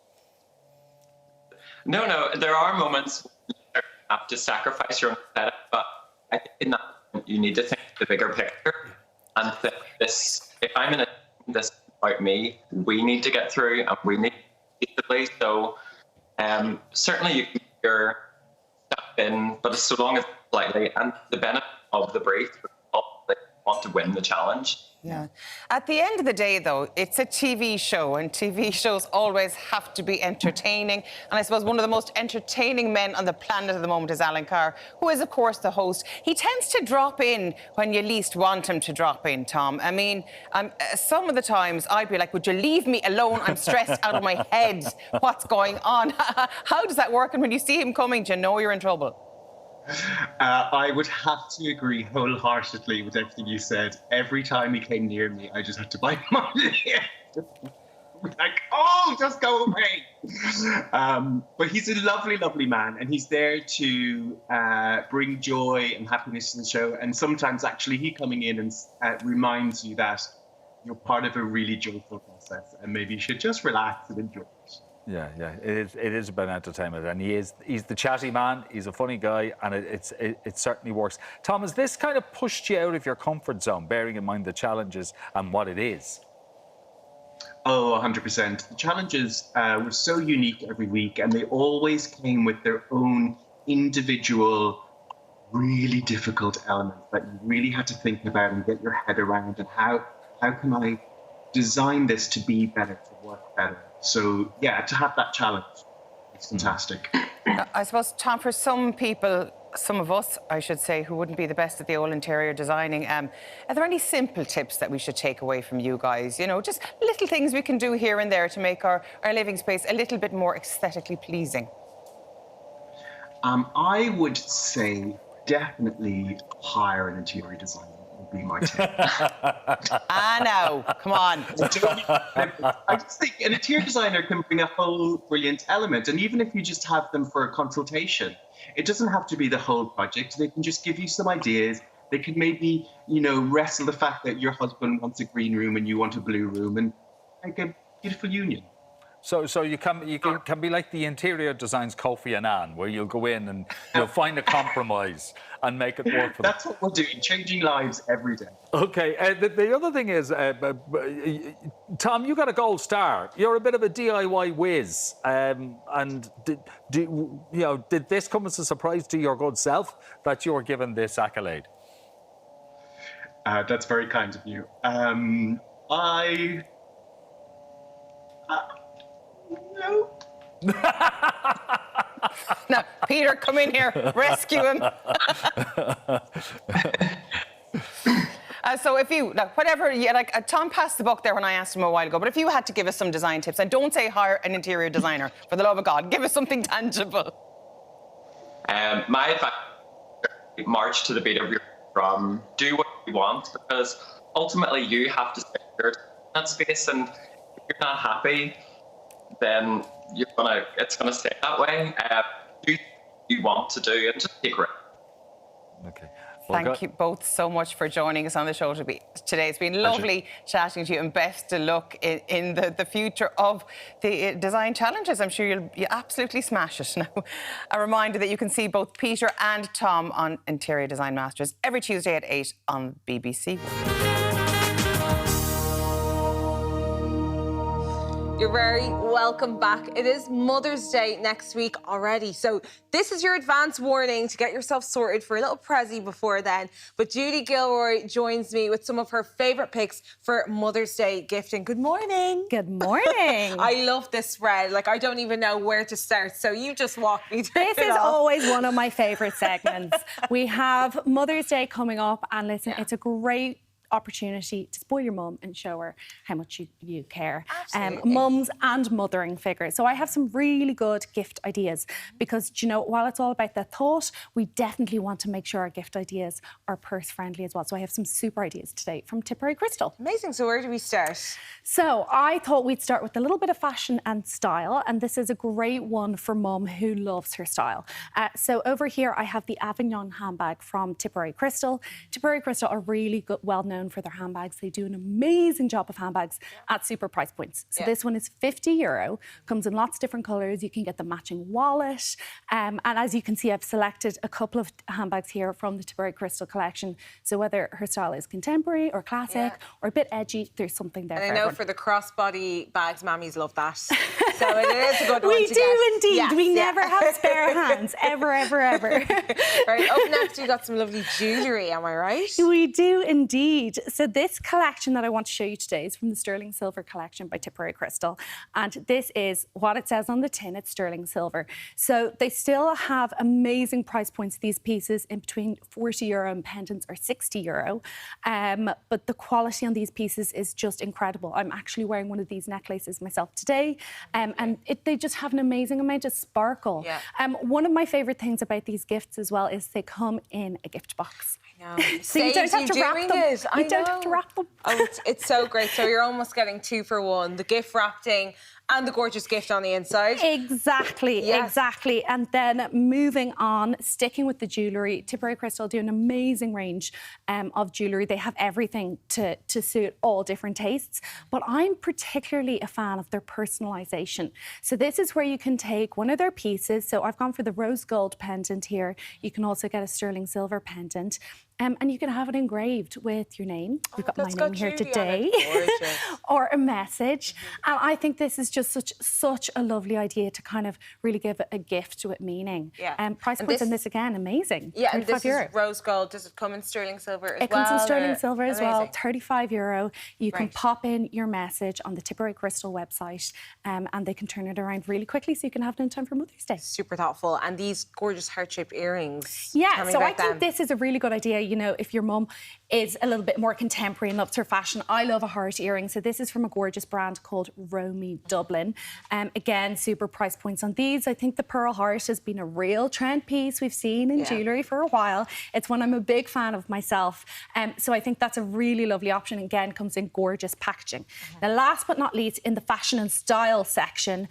No, there are moments where you have to sacrifice your own aesthetic, but I think in that moment you need to think the bigger picture and think this, if I'm in a this about me, we need to get through and we need to play. So certainly you can get your stuff in, but so long as slightly, and the benefit of the brief, they want to win the challenge. Yeah. At the end of the day, though, it's a TV show, and TV shows always have to be entertaining. And I suppose one of the most entertaining men on the planet at the moment is Alan Carr, who is, of course, the host. He tends to drop in when you least want him to drop in, Tom. I mean, some of the times I'd be like, would you leave me alone? I'm stressed out of my head. What's going on? How does that work? And when you see him coming, do you know you're in trouble? I would have to agree wholeheartedly with everything you said. Every time he came near me, I just had to bite him on the ear. Like, oh, just go away. But he's a lovely, lovely man, and he's there to bring joy and happiness to the show. And sometimes, actually, he coming in and reminds you that you're part of a really joyful process, and maybe you should just relax and enjoy it. Yeah, it is about entertainment, and he's the chatty man, he's a funny guy, and it certainly works. Tom, has this kind of pushed you out of your comfort zone, bearing in mind the challenges and what it is? Oh, 100%. The challenges were so unique every week, and they always came with their own individual, really difficult elements that you really had to think about and get your head around, and how can I design this to be better, to work better. So, yeah, to have that challenge, it's fantastic. I suppose, Tom, for some people, some of us, I should say, who wouldn't be the best at the old interior designing, are there any simple tips that we should take away from you guys? You know, just little things we can do here and there to make our living space a little bit more aesthetically pleasing. I would say definitely hire an interior designer. Be my tip. No, come on. I just think an interior designer can bring a whole brilliant element, and even if you just have them for a consultation, it doesn't have to be the whole project. They can just give you some ideas. They can maybe, you know, wrestle the fact that your husband wants a green room and you want a blue room, and make a beautiful union. So you can be like the interior design's Kofi Annan, where you'll go in and you'll find a compromise and make it work for them. That's what we're doing, changing lives every day. Okay, the other thing is, Tom, you got a gold star. You're a bit of a DIY whiz, and did this come as a surprise to your good self that you were given this accolade? That's very kind of you. No. No, Peter, come in here, rescue him. So if you, Tom passed the buck there when I asked him a while ago, but if you had to give us some design tips, and don't say hire an interior designer, for the love of God, give us something tangible. My advice, march to the beat of your drum, do what you want, because ultimately you have to stay in that space, and if you're not happy, then it's gonna stay that way. Do what you want to do and just take risks. Okay. Thank you both so much for joining us on the show today. It's been lovely chatting to you, and best of luck in the future of the design challenges. I'm sure you'll absolutely smash it. Now, a reminder that you can see both Peter and Tom on Interior Design Masters every Tuesday at 8 on BBC One. You're very welcome back. It is Mother's Day next week already, so this is your advance warning to get yourself sorted for a little prezi before then. But Judy Gilroy joins me with some of her favourite picks for Mother's Day gifting. Good morning. Good morning. I love this spread. Like, I don't even know where to start, so you just walk me through it. This is always one of my favourite segments. We have Mother's Day coming up, and listen, it's a great opportunity to spoil your mum and show her how much you care. Mums and mothering figures. So I have some really good gift ideas because, you know, while it's all about the thought, we definitely want to make sure our gift ideas are purse friendly as well. So I have some super ideas today from Tipperary Crystal. Amazing. So where do we start? So I thought we'd start with a little bit of fashion and style, and this is a great one for mum who loves her style. So over here I have the Avignon handbag from Tipperary Crystal. Tipperary Crystal are really good, well known for their handbags. They do an amazing job of handbags at super price points. So this one is €50, comes in lots of different colours. You can get the matching wallet. And as you can see, I've selected a couple of handbags here from the Tipperary Crystal collection. So whether her style is contemporary or classic or a bit edgy, there's something there. And for I know everyone. for the crossbody bags, mammies love that. So it is a good one We to do get. indeed. Yes, we never have spare hands, ever, ever, ever. Right, up next we got some lovely jewellery, am I right? We do indeed. So this collection that I want to show you today is from the Sterling Silver collection by Tipperary Crystal. And this is what it says on the tin, it's sterling silver. So they still have amazing price points, these pieces, in between €40 and pendants are €60. But the quality on these pieces is just incredible. I'm actually wearing one of these necklaces myself today. And they just have an amazing amount of sparkle. One of my favourite things about these gifts as well is they come in a gift box. I know. So you don't have to wrap them. You don't have to wrap them. Oh, it's so great. So you're almost getting 2 for 1. The gift wrapping and the gorgeous gift on the inside. Exactly, exactly. And then moving on, sticking with the jewellery, Tipperary Crystal do an amazing range of jewellery. They have everything to suit all different tastes. But I'm particularly a fan of their personalisation. So this is where you can take one of their pieces. So I've gone for the rose gold pendant here. You can also get a sterling silver pendant. And you can have it engraved with your name. We've got my that's name got here Judy today. Or a message. And I think this is just such a lovely idea to kind of really give a gift with meaning. Yeah. Price And points on this again, amazing. Yeah, and this €35. is rose gold. Does it come in sterling silver as well? It comes in sterling or- silver as well, Amazing. €35. You can Right. pop in your message on the Tipperary Crystal website and they can turn it around really quickly so you can have it in time for Mother's Day. Super thoughtful. And these gorgeous heart-shaped earrings. Yeah, Tell me so I about think them. this is a really good idea. You know, if your mum is a little bit more contemporary and loves her fashion, I love a heart earring. So this is from a gorgeous brand called Romy Dublin. Again, super price points on these. I think the pearl heart has been a real trend piece we've seen in jewellery for a while. It's one I'm a big fan of myself. So I think that's a really lovely option. Again, comes in gorgeous packaging. Now, last but not least, in the fashion and style section,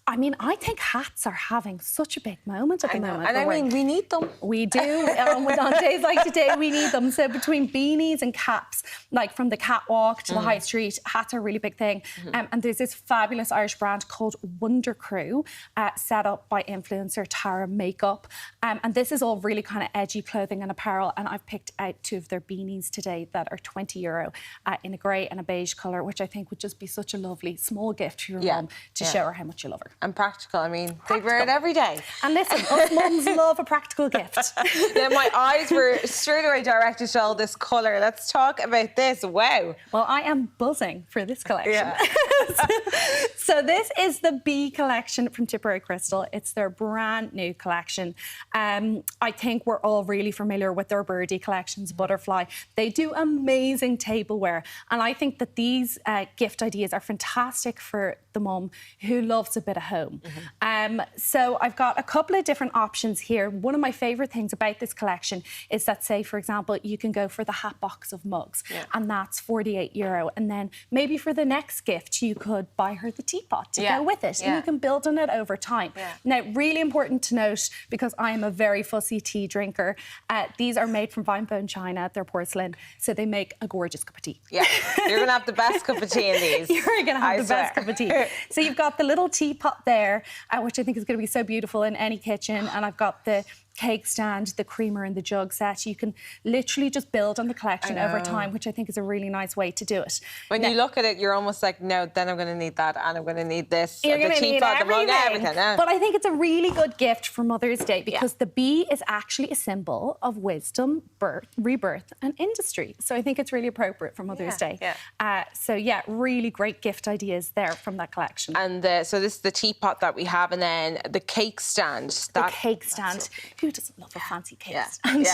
I mean, I think hats are having such a big moment at the moment. And I mean, we need them. We do. On days like today, we need them. So between beanies and caps, like from the catwalk to the high street, hats are a really big thing. And there's this fabulous Irish brand called Wonder Crew, set up by influencer Tara Makeup. And this is all really kind of edgy clothing and apparel. And I've picked out 2 of their beanies today that are €20 in a grey and a beige colour, which I think would just be such a lovely small gift for your mum to show her how much you love her. And practical. I mean, they wear it every day. And listen, us mums love a practical gift. Then my eyes were straight away directed to all this colour. Let's talk about this. Wow. Well, I am buzzing for this collection. So this is the B collection from Tipperary Crystal. It's their brand new collection. I think we're all really familiar with their birdie collections, Butterfly. They do amazing tableware. And I think that these gift ideas are fantastic for the mum who loves a bit of home. So I've got a couple of different options here. One of my favourite things about this collection is that, say, for example, you can go for the hat box of mugs and that's €48. And then maybe for the next gift, you could buy her the teapot to go with it. And you can build on it over time. Now, really important to note, because I am a very fussy tea drinker, these are made from vine bone china. They're porcelain, so they make a gorgeous cup of tea. Yeah, you're going to have the best cup of tea in these. You're going to have the best cup of tea. So you've got the little teapot there, which I think is going to be so beautiful in any kitchen. And I've got the cake stand, the creamer and the jug set. You can literally just build on the collection over time, which I think is a really nice way to do it. When you look at it, you're almost like, no, then I'm going to need that and I'm going to need this. You're going to need everything. But I think it's a really good gift for Mother's Day because the bee is actually a symbol of wisdom, birth, rebirth and industry. So I think it's really appropriate for Mother's Day. So yeah, really great gift ideas there from that collection. And so this is the teapot that we have, and then the cake stand. The cake stand. Who doesn't love a fancy cake stand?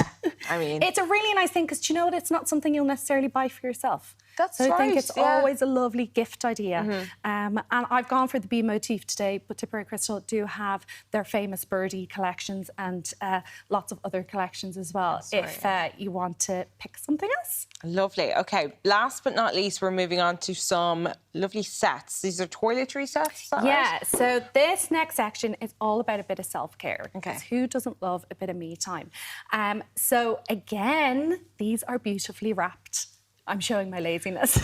I mean, it's a really nice thing because, you know what, it's not something you'll necessarily buy for yourself. That's so right. I think it's always a lovely gift idea. And I've gone for the bee motif today, but Tipperary Crystal do have their famous birdie collections and lots of other collections as well, if you want to pick something else. Lovely. Okay, last but not least, we're moving on to some lovely sets. These are toiletry sets, is that right? So this next section is all about a bit of self-care. Okay. Because who doesn't love a bit of me time? So again, these are beautifully wrapped. I'm showing my laziness.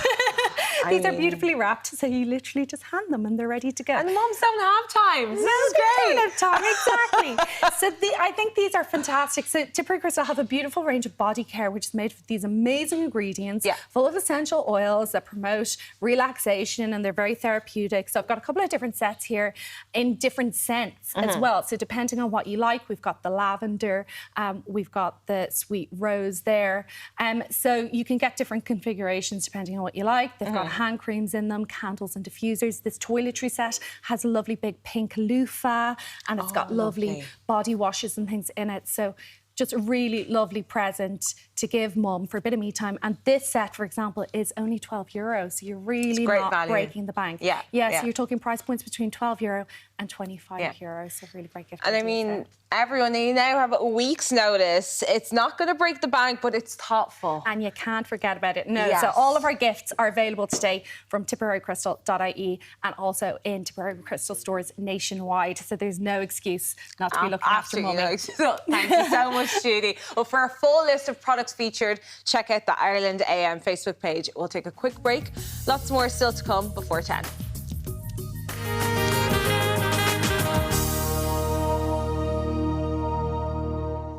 These are beautifully wrapped, so you literally just hand them and they're ready to go. And the mums don't have time. This is great. Don't have time, exactly. So I think these are fantastic. So Tipperary Crystal have a beautiful range of body care, which is made with these amazing ingredients, full of essential oils that promote relaxation, and they're very therapeutic. So I've got a couple of different sets here in different scents as well. So depending on what you like, we've got the lavender, we've got the sweet rose there. So you can get different configurations depending on what you like. They've got hand creams in them, candles and diffusers. This toiletry set has a lovely big pink loofah, and it's got lovely body washes and things in it. So just a really lovely present to give mum for a bit of me time. And this set, for example, is only €12. So you're really not breaking the bank. So you're talking price points between €12 and €25. So really great gift. And I mean, everyone, you now have a week's notice. It's not going to break the bank, but it's thoughtful. And you can't forget about it. No, so all of our gifts are available today from tipperary-crystal.ie and also in Tipperary Crystal stores nationwide. So there's no excuse not to be looking after mummy. Thank you so much, Judy. Well, for a full list of products featured, check out the Ireland AM Facebook page. We'll take a quick break. Lots more still to come before 10.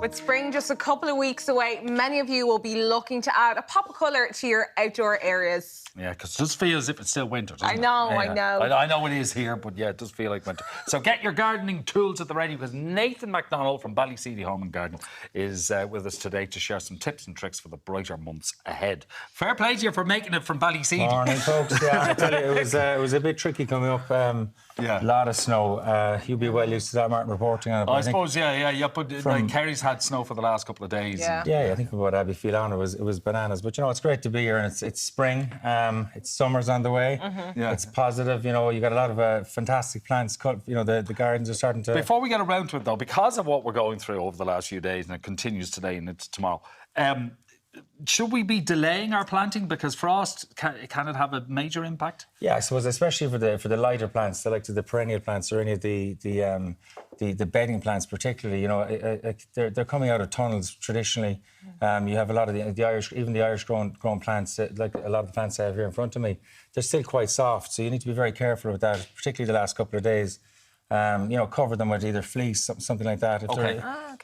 With spring just a couple of weeks away, many of you will be looking to add a pop of colour to your outdoor areas. Yeah, because it just feels as if it's still winter, doesn't I know, it? I know. I know it is here, but yeah, it does feel like winter. So get your gardening tools at the ready, because Nathan McDonald from Ballyseedy Home and Garden is with us today to share some tips and tricks for the brighter months ahead. Fair play to you for making it from Ballyseedy. Morning, folks. Yeah, I tell you, it was a bit tricky coming up. A lot of snow. You'll be well used to that, Martin, reporting on it. I suppose, yeah. But like Kerry's had snow for the last couple of days. Yeah, I think about Abbey Field it was bananas. But you know, it's great to be here, and it's spring. It's summer's on the way. It's positive. You know, you got a lot of fantastic plants. You know, the gardens are starting to. Before we get around to it, though, because of what we're going through over the last few days, and it continues today and it's tomorrow. Should we be delaying our planting because frost can it have a major impact? Yeah, I suppose especially for the lighter plants, like the perennial plants or any of the bedding plants, particularly. You know, they're coming out of tunnels traditionally. You have a lot of the Irish, even the Irish grown plants, like a lot of the plants I have here in front of me. They're still quite soft, so you need to be very careful with that, particularly the last couple of days. You know, cover them with either fleece, something like that.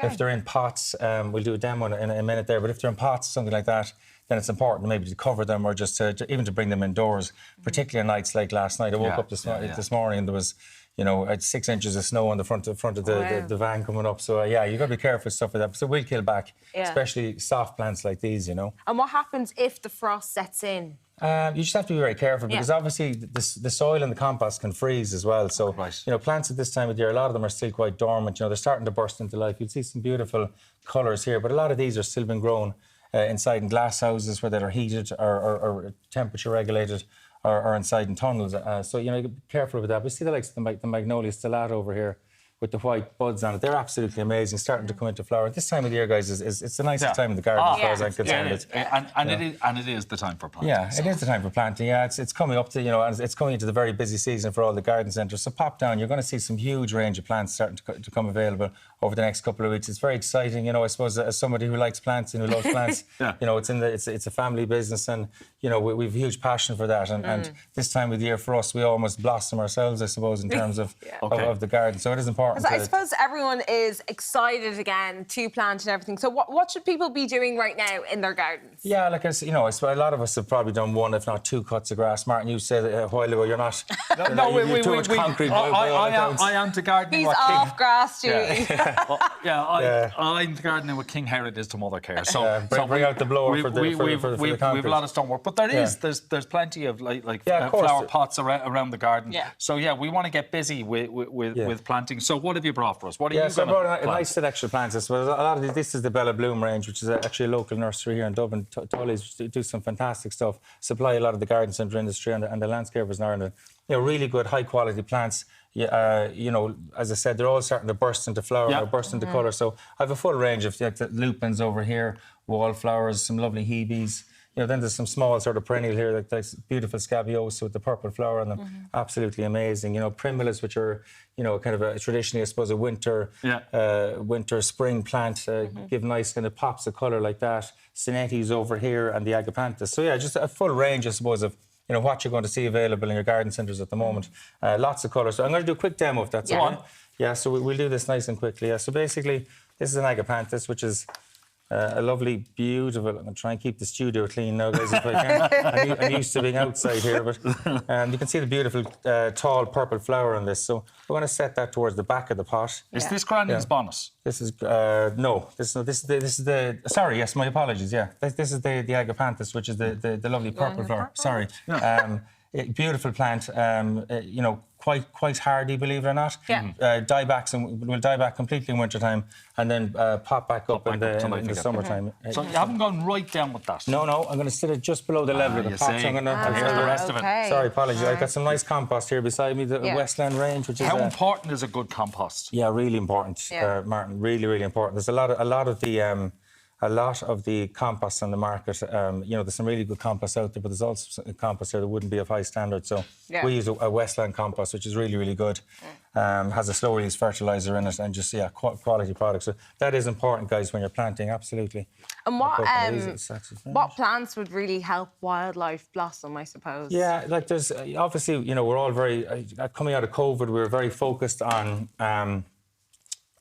If they're in pots, we'll do a demo in a minute there, but if they're in pots, something like that, then it's important maybe to cover them or just even to bring them indoors, particularly on nights like last night. I woke up this morning and there was, you know, 6 inches of snow on the front of the van coming up. So, yeah, you've got to be careful with stuff like that. So we'll kill back, especially soft plants like these, you know. And what happens if the frost sets in? You just have to be very careful because obviously the soil and the compost can freeze as well. So, you know, plants at this time of year, a lot of them are still quite dormant. You know, they're starting to burst into life. You'll see some beautiful colours here, but a lot of these are still been grown inside in glass houses where they're heated or temperature regulated or inside in tunnels. So, you know, be careful with that. We see the likes of the Magnolia stellata over here with the white buds on it. They're absolutely amazing, starting to come into flower. This time of the year, guys, it's the nicest time in the garden as far as I'm concerned. And it is the time for planting. Yeah, it is the time for planting. Yeah, it's coming up to, you know, and it's coming into the very busy season for all the garden centres. So pop down, you're going to see some huge range of plants starting to come available over the next couple of weeks. It's very exciting, you know. I suppose as somebody who likes plants and who loves plants, you know, it's a family business, and you know we've a huge passion for that. And this time of the year for us, we almost blossom ourselves, I suppose, in terms of the garden. So it is important. I suppose everyone is excited again to plant and everything. So what should people be doing right now in their gardens? Yeah, like you know, a lot of us have probably done one, if not two, cuts of grass. Martin, you said a while ago you're not. You're too much concrete. I am to gardening. He's off grass duty. I'm gardening with King Herod is to Mother Care. So bring out the blower for the concrete. We've a lot of stonework, but there's plenty of flower pots around the garden. So we want to get busy with planting. So what have you brought for us? What are you going to plant? I brought a nice selection of plants. I suppose a lot of this is the Bella Bloom range, which is actually a local nursery here in Dublin. Tully's do some fantastic stuff. Supply a lot of the garden centre industry and the landscapers in Ireland. You know, really good, high quality plants. You know, as I said, they're all starting to burst into flower or burst into colour. So I have a full range of the lupins over here, wallflowers, some lovely hebes. You know, then there's some small sort of perennial here, like this beautiful scabiosa with the purple flower on them. Absolutely amazing. You know, primulas, which are, you know, kind of traditionally, I suppose, a winter, spring plant, give nice kind of pops of colour like that. Sinettis over here and the agapanthus. So, yeah, just a full range, I suppose, of, you know, what you're going to see available in your garden centres at the moment. Lots of colours. So I'm going to do a quick demo if that's okay. Yeah, so we'll do this nice and quickly. Yeah, so basically, this is an agapanthus, which is a lovely, beautiful. I'm going to try and keep the studio clean now, guys, if I can. I'm used to being outside here, but you can see the beautiful, tall purple flower on this. So we're going to set that towards the back of the pot. Is this Grandin's bonus? This is no. This is the. Sorry, yes, my apologies. Yeah, this is the agapanthus, which is the lovely purple flower. Sorry. Beautiful plant. You know, quite hardy, believe it or not. Die back completely in winter time, and then pop back up in the summertime. So you haven't gone right down with that. No, I'm going to sit it just below the level of the pot. So I'm going to here's the rest of it. Sorry, apologies. I've got some nice compost here beside me, the Westland range, which is how important is a good compost? Yeah, really important, Martin. Really, really important. There's a lot of the composts on the market. You know, there's some really good compost out there, but there's also compost there that wouldn't be of high standard. So we use a Westland compost, which is really, really good. Has a slow release fertiliser in it, and just quality product. So that is important, guys, when you're planting. Absolutely. And what plants would really help wildlife blossom, I suppose? Yeah, like there's obviously, you know, we're all very coming out of COVID. We were very focused on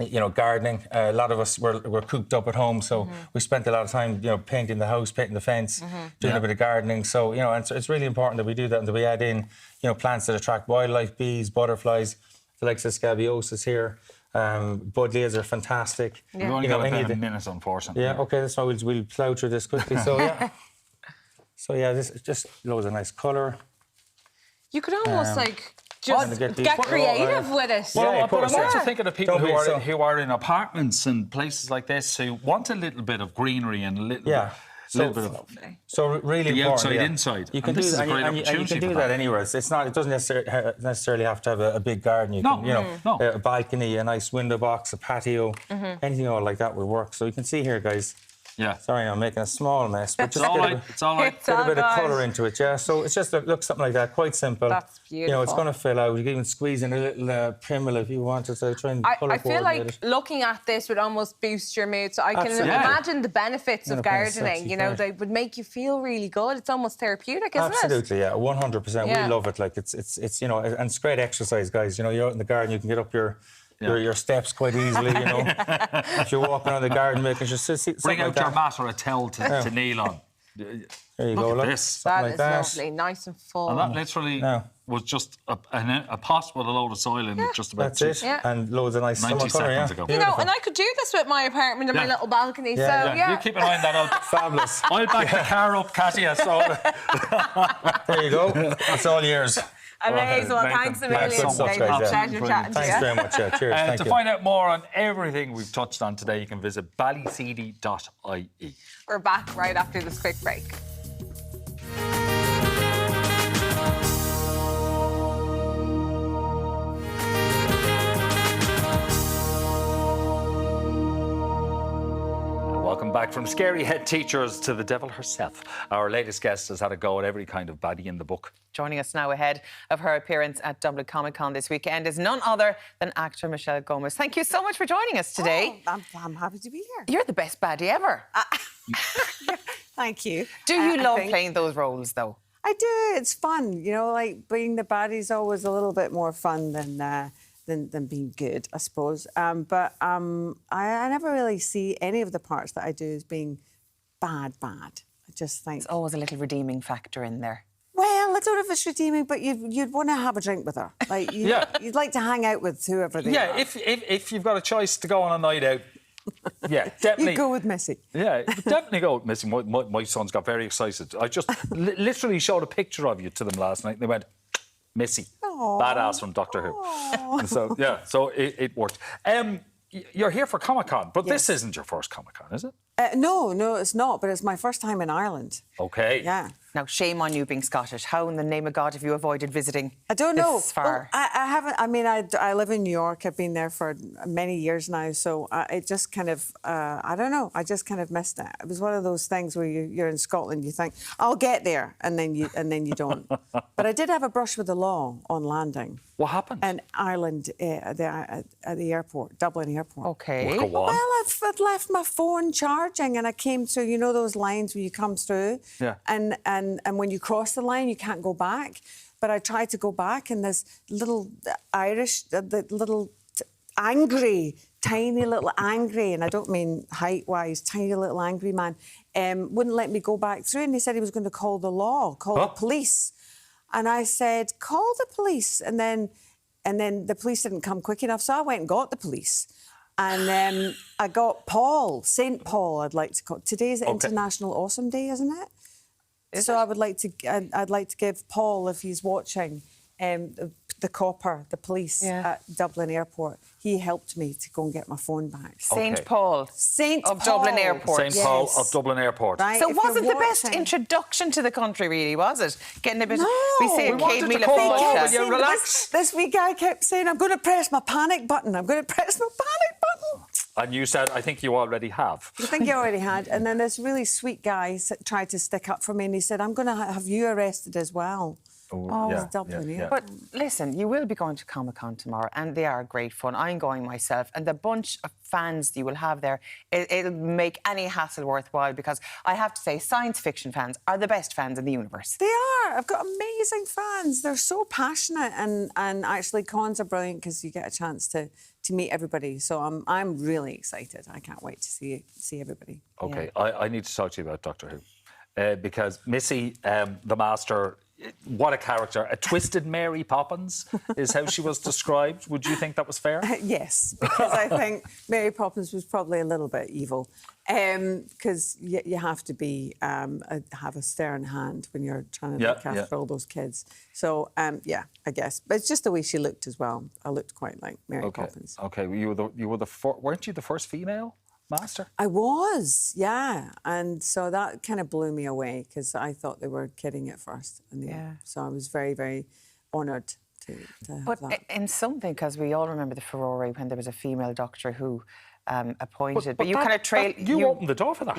you know, gardening. A lot of us were cooped up at home, so we spent a lot of time, you know, painting the house, painting the fence, doing a bit of gardening. So, you know, and so it's really important that we do that and that we add in, you know, plants that attract wildlife, bees, butterflies, the likes of scabiosis here. Budleias are fantastic. We've only got about a minute, unfortunately. Yeah, okay, that's why we'll plough through this quickly. So, yeah. So, yeah, this is just loads of nice colour. You could almost, like... Just get creative with it. Well, but I'm also thinking of people who are in apartments and places like this who want a little bit of greenery and a little bit of really the important, outside, inside. You can do that, and you can do that anywhere. It's not. It doesn't necessarily have to have a big garden. You can, you know, a balcony, a nice window box, a patio, anything all like that would work. So you can see here, guys. Yeah. Sorry, I'm making a small mess, but just it's all right. Get a bit of colour into it, yeah. So it's just looks something like that, quite simple. That's beautiful. You know, it's going to fill out. You can even squeeze in a little primula if you wanted to try and colour I feel like looking at this would almost boost your mood. So I can imagine the benefits of gardening. You know, they would make you feel really good. It's almost therapeutic, isn't it? Absolutely, yeah, 100%. We love it. Like it's you know, and it's great exercise, guys. You know, you're out in the garden, you can get up your steps quite easily, you know. If you're walking around the garden making just bring out your mat or a towel to kneel on. There you go, look. This. That is lovely, nice and full. And that literally was just a pot with a load of soil in it just about. That's it. And loads of nice 90 seconds ago. You know, and I could do this with my apartment and my little balcony. So you keep an eye on that. Fabulous. I'll back the car up, Katia. So there you go. It's all yours. Amazing. Well, thanks a million. Pleasure chatting to you. Thanks very much. Cheers. Thank you. To find out more on everything we've touched on today, you can visit ballycd.ie. We're back right after this quick break. Welcome back from scary head teachers to the devil herself. Our latest guest has had a go at every kind of baddie in the book. Joining us now ahead of her appearance at Dublin Comic Con this weekend is none other than actor Michelle Gomez. Thank you so much for joining us today. Oh, I'm happy to be here. You're the best baddie ever. Thank you. Do you love playing those roles, though? I do. It's fun. You know, like being the baddie's always a little bit more fun than being good, I suppose. But I never really see any of the parts that I do as being bad. I just think... There's always a little redeeming factor in there. Well, I don't know if it's redeeming, but you'd want to have a drink with her. Like, you'd like to hang out with whoever they are. Yeah, if you've got a choice to go on a night out, yeah, definitely. You go with Missy. Yeah, definitely go with Missy. My sons got very excited. I just literally showed a picture of you to them last night and they went... Missy, badass from Doctor Who. And so, yeah, so it worked. You're here for Comic-Con, but this isn't your first Comic-Con, is it? No, it's not, but it's my first time in Ireland. OK. Yeah. Now, shame on you being Scottish. How in the name of God have you avoided visiting I don't know. this far? Well, I haven't. I mean, I live in New York. I've been there for many years now, so it just kind of... I don't know. I just kind of missed it. It was one of those things where you're in Scotland, you think, I'll get there, and then you don't. But I did have a brush with the law on landing. What happened? In Ireland, at the airport, Dublin Airport. OK. Well, I'd left my phone charging and I came through, you know those lines where you come through? Yeah. And when you cross the line, you can't go back. But I tried to go back and this little Irish, angry, tiny little angry, and I don't mean height-wise, tiny little angry man, wouldn't let me go back through. And he said he was going to call the law, call the police. And I said, call the police. And then the police didn't come quick enough, so I went and got the police. And I got Paul, St. Paul, I'd like to call. Today's International Awesome Day, isn't it? I'd like to give Paul, if he's watching, the copper, the police at Dublin Airport. He helped me to go and get my phone back. St. Paul. St. Dublin Airport. St. Paul of Dublin Airport. Right, so it wasn't the best introduction to the country, really, was it? Getting a bit... No. We say We Kate wanted to Mila call Fitch. you relax. This wee guy kept saying, I'm going to press my panic button. I'm going to press my panic button. And you said, I think you already have. I think you already had. And then this really sweet guy tried to stick up for me and he said, I'm going to have you arrested as well. Oh, It's Dublin, yeah. But listen, you will be going to Comic-Con tomorrow, and they are great fun. I'm going myself, and the bunch of fans you will have there, it'll make any hassle worthwhile, because I have to say, science fiction fans are the best fans in the universe. They are. I've got amazing fans. They're so passionate, and actually cons are brilliant because you get a chance to meet everybody. So I'm really excited. I can't wait to see everybody. Okay, yeah. I need to talk to you about Doctor Who, because Missy, the Master. What a character. A twisted Mary Poppins is how she was described. Would you think that was fair? Yes, because I think Mary Poppins was probably a little bit evil. Because you have to be have a stern hand when you're trying to look after all those kids. So, I guess. But it's just the way she looked as well. I looked quite like Mary Poppins. Okay, weren't you the first female Master? I was, yeah. And so that kind of blew me away, because I thought they were kidding at first. So I was very, very honoured to have that. But in something, because we all remember the furore when there was a female Doctor Who appointed. But you kind of you opened the door for that.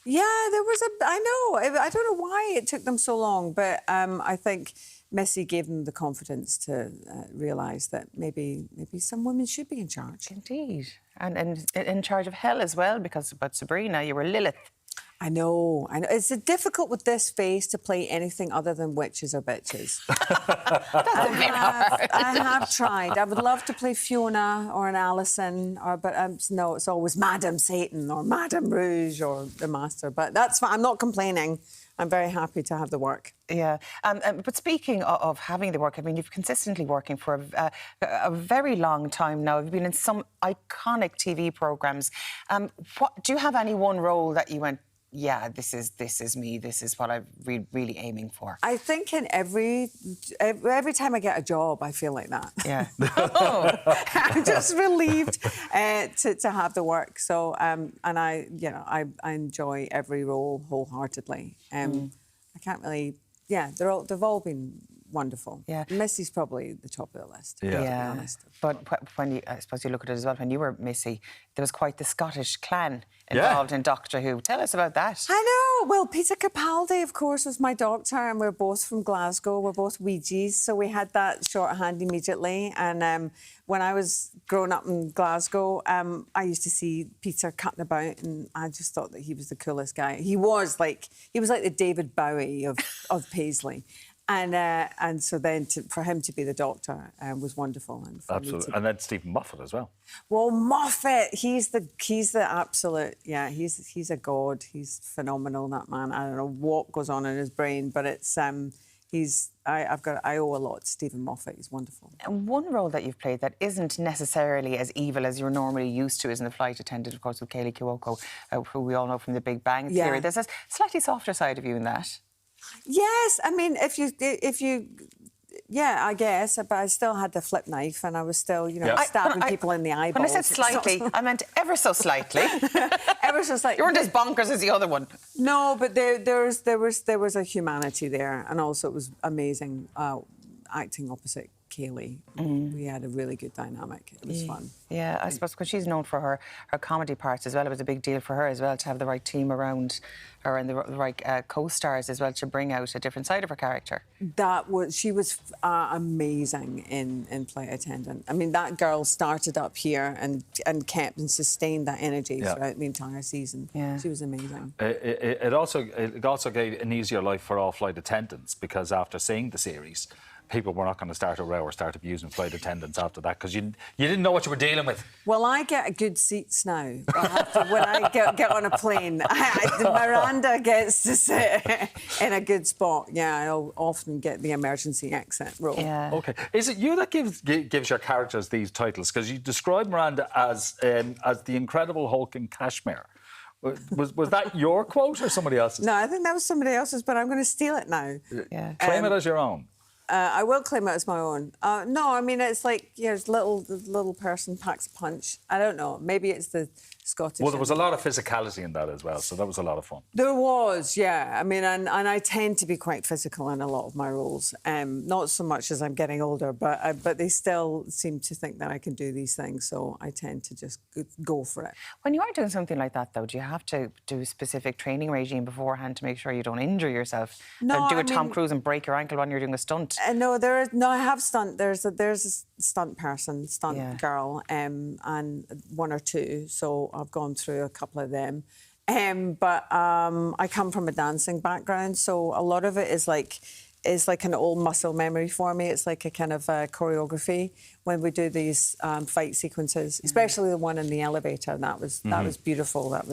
Yeah, there was I know. I don't know why it took them so long, but I think Missy gave them the confidence to realise that maybe some women should be in charge. Indeed. And in charge of hell as well, because about Sabrina, you were Lilith. I know. It's difficult with this face to play anything other than witches or bitches. I have tried. I would love to play Fiona or an Alison, but no, it's always Madame Satan or Madame Rouge or the Master. But that's fine. I'm not complaining. I'm very happy to have the work. Yeah. But speaking of having the work, I mean, you've consistently working for a very long time now. You've been in some iconic TV programmes. Do you have any one role that you went, yeah, this is me, this is what I'm really aiming for? I think in every time I get a job, I feel like that. Yeah. I'm just relieved to have the work. So, and I enjoy every role wholeheartedly. I can't really, they've all been wonderful. Yeah. Missy's probably the top of the list, to be honest. But when I suppose you look at it as well, when you were Missy, there was quite the Scottish clan involved in Doctor Who. Tell us about that. I know. Well, Peter Capaldi, of course, was my doctor, and we're both from Glasgow. We're both Ouija's, so we had that shorthand immediately. And when I was growing up in Glasgow, I used to see Peter cutting about, and I just thought that he was the coolest guy. He was like the David Bowie of Paisley. And so then for him to be the Doctor was wonderful. And absolutely. And then Stephen Moffat as well. Well, Moffat, he's the absolute, he's a god. He's phenomenal, that man. I don't know what goes on in his brain, but it's I owe a lot to Stephen Moffat. He's wonderful. And one role that you've played that isn't necessarily as evil as you're normally used to is in The Flight Attendant, of course, with Kaylee Cuoco, who we all know from The Big Bang Theory. There's a slightly softer side of you in that. Yes, I mean, if you, I guess, but I still had the flip knife, and I was still, stabbing people in the eyeballs. When I said slightly, I meant ever so slightly. Ever so slightly. You weren't as bonkers as the other one. No, but there was a humanity there, and also it was amazing acting opposite Kaylee. We had a really good dynamic. It was fun. Yeah, I suppose because she's known for her comedy parts as well. It was a big deal for her as well to have the right team around her and the right co-stars as well to bring out a different side of her character. She was amazing in Flight Attendant. I mean, that girl started up here and kept and sustained that energy throughout the entire season. Yeah. She was amazing. It also gave an easier life for all flight attendants, because after seeing the series, people were not going to start a row or start abusing flight attendants after that, because you didn't know what you were dealing with. Well, I get good seats now. When I get on a plane, Miranda gets to sit in a good spot. Yeah, I'll often get the emergency exit row. Yeah. Okay. Is it you that gives your characters these titles? Because you describe Miranda as the Incredible Hulk in Kashmir. Was that your quote or somebody else's? No, I think that was somebody else's, but I'm going to steal it now. Yeah. Claim it as your own. I will claim it as my own. No, I mean, it's like, the little person packs a punch. I don't know. Maybe it's the Scottish. Well, there was a lot of physicality in that as well, so that was a lot of fun. There was, yeah. I mean, and I tend to be quite physical in a lot of my roles. Not so much as I'm getting older, but they still seem to think that I can do these things, so I tend to just go for it. When you are doing something like that, though, do you have to do a specific training regime beforehand to make sure you don't injure yourself? No, do a Tom Cruise and break your ankle when you're doing a stunt? No, I have stunt. There's a stunt person, girl, and one or two. So I've gone through a couple of them. But I come from a dancing background, so a lot of it is like an old muscle memory for me. It's like a kind of choreography when we do these fight sequences, especially the one in the elevator. That was beautiful. That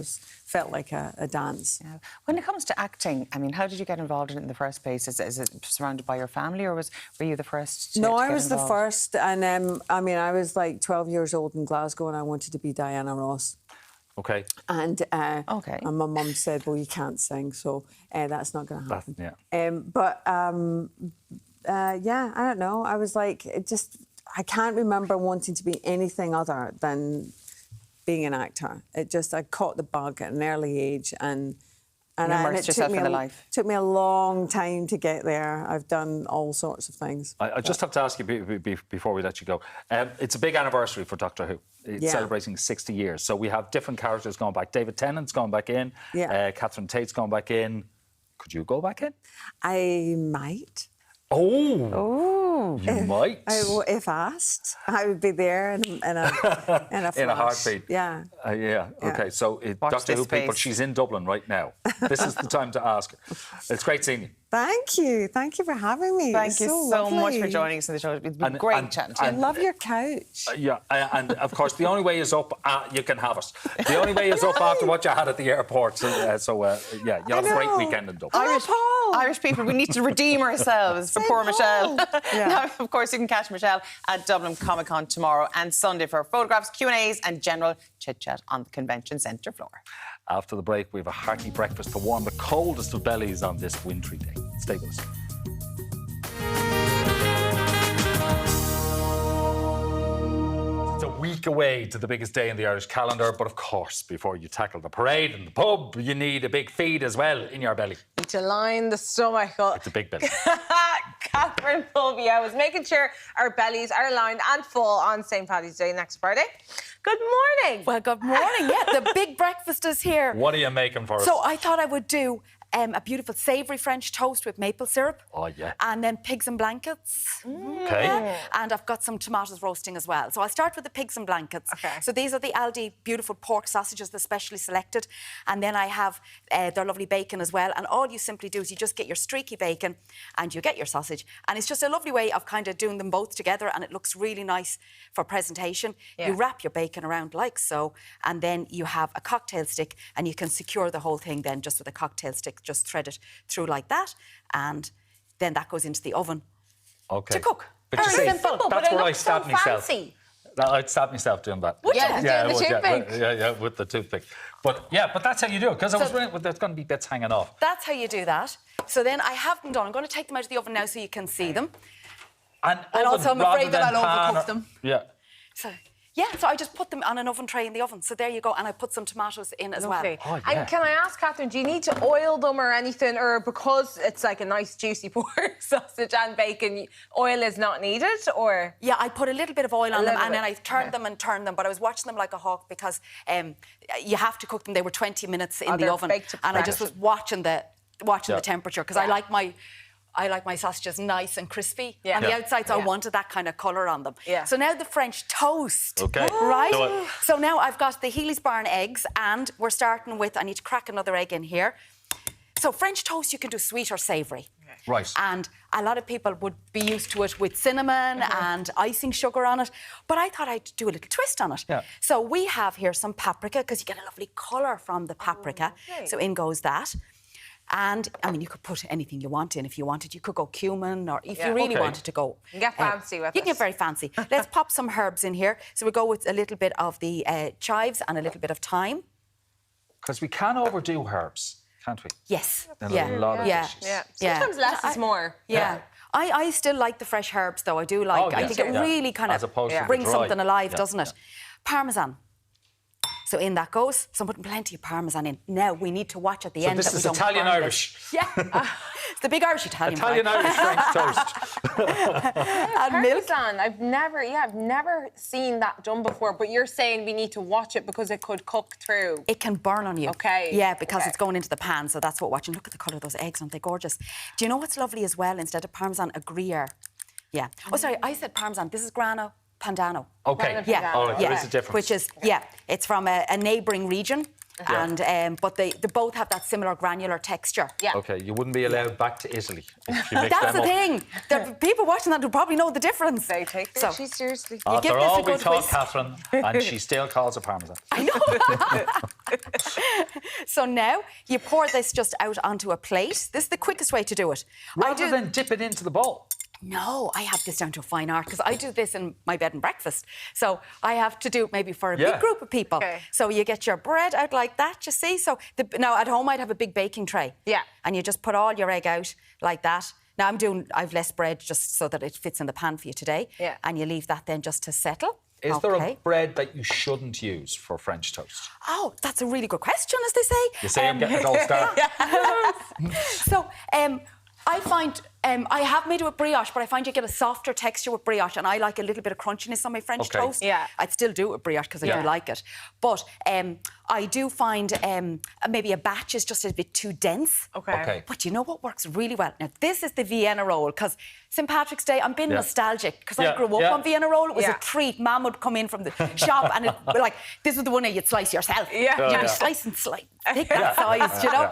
felt like a dance. Yeah. When it comes to acting, I mean, how did you get involved in it in the first place? Is it surrounded by your family, or were you the first? No, I was the first, and I mean, I was like 12 years old in Glasgow, and I wanted to be Diana Ross. Okay. And and my mum said, "Well, you can't sing, so that's not going to happen." Yeah, I don't know. I was like, I can't remember wanting to be anything other than being an actor. I caught the bug at an early age, and immersed yourself in the life. It took me a long time to get there. I've done all sorts of things. I just have to ask you before we let you go. It's a big anniversary for Doctor Who. It's celebrating 60 years. So we have different characters going back. David Tennant's gone back in. Catherine Tate's gone back in. Could you go back in? I might. Oh, you might. If asked, I would be there in a flash. In a heartbeat. Yeah. Okay, so Doctor Who people, she's in Dublin right now. This is the time to ask her. It's great seeing you. Thank you for having me. Thank you so much for joining us in the show. It's been great chatting to you. I love your couch. And of course the only way is up. You can have it. The only way is up after what you had at the airport. You'll have a great weekend in Dublin. Irish people, we need to redeem ourselves for poor Michelle. Now, of course, you can catch Michelle at Dublin Comic Con tomorrow and Sunday for photographs, Q&As and general chit-chat on the convention centre floor. After the break, we have a hearty breakfast to warm the coldest of bellies on this wintry day. Stay with us. It's a week away to the biggest day in the Irish calendar, but of course, before you tackle the parade and the pub, you need a big feed as well in your belly. To line the stomach up. It's a big belly. Catherine Fulvia was making sure our bellies are lined and full on St. Paddy's Day next Friday. Good morning. Well, good morning. Yeah, the big breakfast is here. What are you making for us? So I thought I would do a beautiful savoury French toast with maple syrup. Oh, yeah. And then pigs and blankets. Okay. Yeah. And I've got some tomatoes roasting as well. So I'll start with the pigs and blankets. Okay. So these are the Aldi beautiful pork sausages, they're specially selected. And then I have their lovely bacon as well. And all you simply do is you just get your streaky bacon and you get your sausage. And it's just a lovely way of kind of doing them both together, and it looks really nice for presentation. Yeah. You wrap your bacon around like so, and then you have a cocktail stick, and you can secure the whole thing then just with a cocktail stick. Just thread it through like that, and then that goes into the oven to cook. But Very simple. That's but where it I looks stabbed so myself. fancy. I'd stab myself doing that. Would you? Yeah, doing the toothpick. Yeah, with the toothpick. But that's how you do it, because there's going to be bits hanging off. That's how you do that. So then I have them done. I'm going to take them out of the oven now so you can see them. And also I'm afraid that I'll overcook them. Yeah. So I just put them on an oven tray in the oven. So there you go. And I put some tomatoes in as well. Oh, yeah. And can I ask, Catherine, do you need to oil them or anything? Or because it's like a nice juicy pork sausage and bacon, oil is not needed? Or yeah, I put a little bit of oil on them, and then I turned them and turned them. But I was watching them like a hawk because you have to cook them. They were 20 minutes in the oven. And I just was watching the temperature, because I like my sausages nice and crispy on the outside, so I wanted that kind of colour on them. Yeah. So now the French toast. Okay. Right? So now I've got the Healy's Barn eggs, and we're starting with, I need to crack another egg in here. So French toast, you can do sweet or savoury. Right. And a lot of people would be used to it with cinnamon and icing sugar on it. But I thought I'd do a little twist on it. Yeah. So we have here some paprika, because you get a lovely colour from the paprika. Okay. So in goes that. And, I mean, you could put anything you want in. If you wanted, you could go cumin, or if you really wanted to go... You can get fancy with it. You can get very fancy. Let's pop some herbs in here. So we'll go with a little bit of the chives and a little bit of thyme. Because we can overdo herbs, can't we? Yes. In a lot of dishes. Yeah. Sometimes less is more. Yeah. I still like the fresh herbs, though. I do like. I think it really kind of brings something alive, doesn't it? Parmesan. So in that goes. So I'm putting plenty of Parmesan in. Now we need to watch at the end. This is Italian-Irish. Yeah. It's the big Irish-Italian. Italian-Irish French toast. And milk. Parmesan, I've never seen that done before, but you're saying we need to watch it because it could cook through. It can burn on you. Okay. Yeah, because it's going into the pan, so that's what watching. Look at the colour of those eggs, aren't they gorgeous? Do you know what's lovely as well? Instead of Parmesan, a Gruyere. Yeah. Oh, sorry, I said Parmesan. This is Grana Padano. Okay. Yeah. Oh, there is a difference. Which is, it's from a neighbouring region. And but they both have that similar granular texture. Yeah. Okay, you wouldn't be allowed back to Italy if you mix That's them the up. thing. The people watching that will probably know the difference. They take their cheese seriously. After give this all a good we taught whisk. Catherine, and she still calls it Parmesan. I know. So now you pour this just out onto a plate. This is the quickest way to do it. Rather than dip it into the bowl. No, I have this down to a fine art because I do this in my bed and breakfast. So I have to do it maybe for a big group of people. Okay. So you get your bread out like that, you see. So now at home I'd have a big baking tray. Yeah. And you just put all your egg out like that. Now I've less bread just so that it fits in the pan for you today. Yeah. And you leave that then just to settle. Is there a bread that you shouldn't use for French toast? Oh, that's a really good question, as they say. You say I'm getting a gold star. So, I find I have made it with brioche, but I find you get a softer texture with brioche, and I like a little bit of crunchiness on my French toast. Yeah, I'd still do it with brioche because I do like it. But I do find maybe a batch is just a bit too dense. Okay. But you know what works really well? Now this is the Vienna roll because St Patrick's Day. I'm being nostalgic because I grew up on Vienna roll. It was a treat. Mum would come in from the shop, and this was the one that you'd slice yourself. Yeah, you'd be slicing thick that size, you know.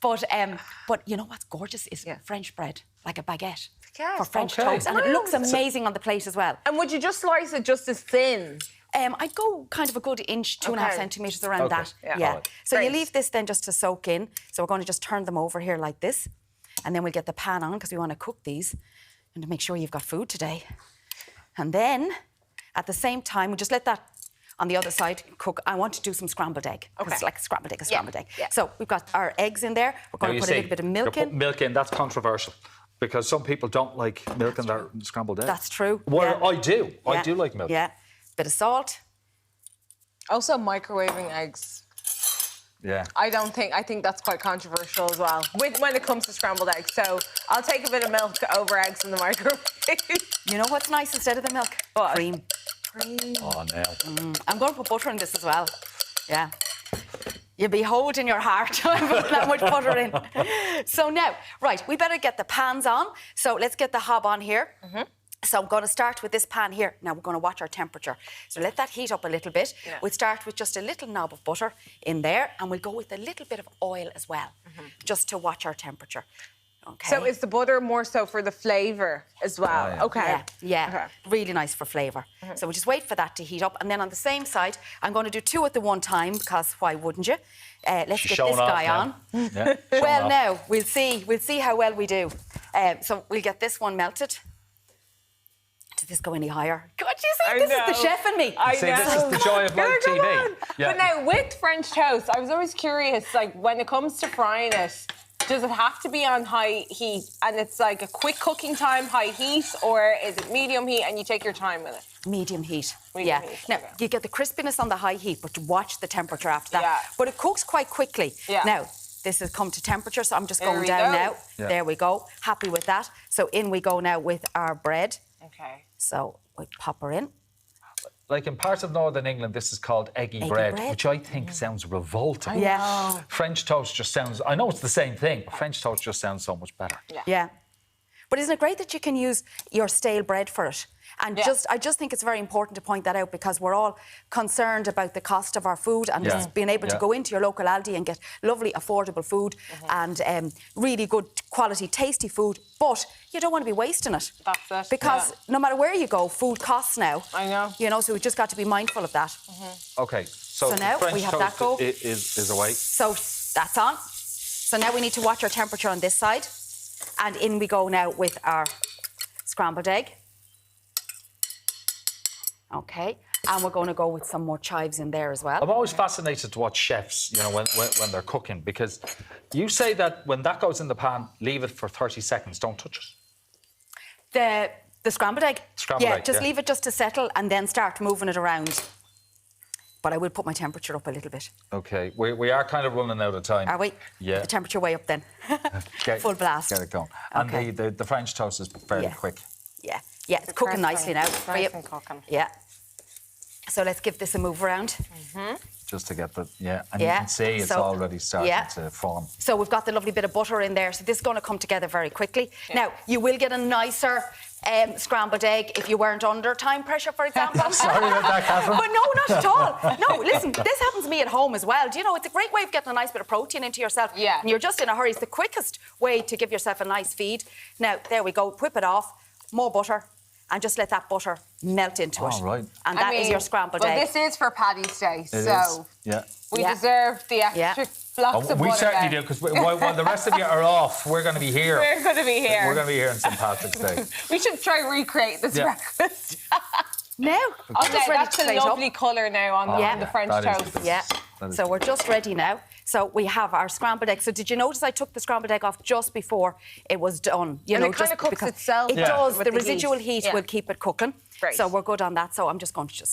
But you know what's gorgeous is French bread, like a baguette for French toast. And it looks amazing on the plate as well. And would you just slice it just as thin? I'd go kind of a good inch, 2.5 centimetres around that. Yeah. Right. So you leave this then just to soak in. So we're going to just turn them over here like this. And then we'll get the pan on because we want to cook these and to make sure you've got food today. And then at the same time, we'll just let that on the other side cook. I want to do some scrambled egg. Okay. It's like a scrambled egg, Yeah. So we've got our eggs in there. We're going to put a little bit of milk in. Milk in, that's controversial. Because some people don't like milk in their scrambled egg. That's true. Well, I do. I do like milk. Yeah. Bit of salt. Also, microwaving eggs. Yeah. I think that's quite controversial as well when it comes to scrambled eggs. So I'll take a bit of milk over eggs in the microwave. You know what's nice instead of the milk? What? Cream. Oh, no. I'm going to put butter in this as well. Yeah. You'll be holding your heart. I'm putting that much butter in. So now, right, we better get the pans on. So let's get the hob on here. So I'm going to start with this pan here. Now we're going to watch our temperature. So let that heat up a little bit. Yeah. We'll start with just a little knob of butter in there, and we'll go with a little bit of oil as well, just to watch our temperature. Okay. So is the butter more so for the flavour as well? Oh, yeah. Okay. Yeah. Okay. Really nice for flavour. So we'll just wait for that to heat up. And then on the same side, I'm going to do two at the one time, because why wouldn't you? Let's get this guy on. Yeah, well, now, we'll see how well we do. So we'll get this one melted. Does this go any higher? God, you see, this is the chef in me. I see, know. this is the joy of live TV. Yeah. But now, with French toast, I was always curious, like, when it comes to frying it, does it have to be on high heat and it's like a quick cooking time, high heat, or is it medium heat and you take your time with it? Medium heat. Medium heat. Now, you get the crispiness on the high heat, but watch the temperature after that. Yeah. But it cooks quite quickly. Yeah. Now, this has come to temperature, so I'm just going down now. Yeah. There we go. Happy with that. So in we go now with our bread. Okay. So we pop her in. Like in parts of Northern England, this is called eggy bread, which I think sounds revolting. Yeah. French toast just sounds... I know it's the same thing, but French toast just sounds so much better. Yeah. But isn't it great that you can use your stale bread for it? And I just think it's very important to point that out, because we're all concerned about the cost of our food and just being able to go into your local Aldi and get lovely, affordable food and really good quality, tasty food, but you don't want to be wasting it. That's it. Because no matter where you go, food costs now. I know. You know, so we've just got to be mindful of that. OK, so now French we have that go. Is away. So that's on. So now we need to watch our temperature on this side. And in we go now with our scrambled egg. OK, and we're going to go with some more chives in there as well. I'm always fascinated to watch chefs, you know, when they're cooking, because you say that when that goes in the pan, leave it for 30 seconds, don't touch it. The scrambled egg. Scrambled egg, just leave it just to settle and then start moving it around. But I will put my temperature up a little bit. Okay, we are kind of running out of time. Are we? Yeah. The temperature way up then. Full blast. Get it going. Okay. And the French toast is fairly quick. Yeah, it's cooking nicely now. For you. Yeah. So let's give this a move around. Just to get the, and you can see it's already starting to form. So we've got the lovely bit of butter in there. So this is going to come together very quickly. Now, you will get a nicer scrambled egg if you weren't under time pressure, for example. Sorry about that, Catherine. But no, not at all. No, listen, this happens to me at home as well. Do you know, it's a great way of getting a nice bit of protein into yourself. Yeah. And you're just in a hurry. It's the quickest way to give yourself a nice feed. Now, there we go. Whip it off. More butter. And just let that butter melt into it. Right. And that is your scrambled egg. Well, this is for Paddy's Day, so we Yeah. deserve the extra blocks of butter. We certainly then. do, because while the rest of you are off, we're going to be here. We're going to be here. We're going to be here on St. Patrick's Day. We should try and recreate this breakfast. Now, Okay, that's a lovely colour now on the French toast. Yeah. So we're just ready now. So we have our scrambled egg. So did you notice I took the scrambled egg off just before it was done? You And know, it kind just of cooks because itself. It does. with The residual heat Yeah. will keep it cooking. Great. So we're good on that. So I'm just going to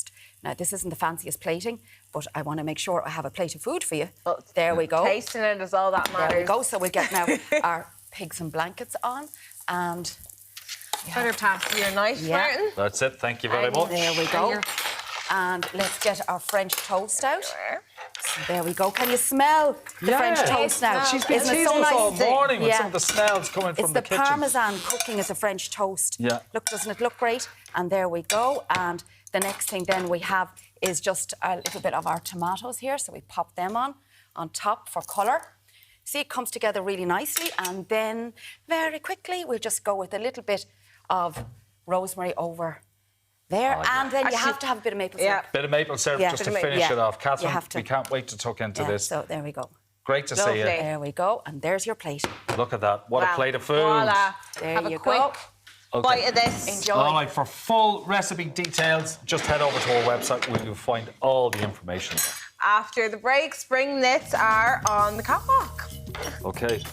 now this isn't the fanciest plating, but I want to make sure I have a plate of food for you. There we go. Tasting it is all that matters. There we go. So we get now our pigs and blankets on and Better pass your knife, Martin. That's it. Thank you very much. There we go. And let's get our French toast out. So there we go. Can you smell the French toast now? She's been Isn't it teasing so us nice? all morning with some of the smells coming from the kitchen. It's the Parmesan cooking as a French toast. Yeah. Look, doesn't it look great? And there we go. And the next thing then we have is just a little bit of our tomatoes here. So we pop them on top for colour. See, it comes together really nicely. And then very quickly, we'll just go with a little bit of rosemary over there. And then you have to have a bit of maple syrup. Bit of maple syrup just to finish it off. Catherine, You have to. we can't wait to tuck into this. So there we go. Great to see you. There we go. And there's your plate. Look at that. What a plate of food. Voila. There Have you a quick go. bite of this. Enjoy. All right, for full recipe details, just head over to our website where you'll find all the information. After the break, spring knits are on the catwalk. Okay.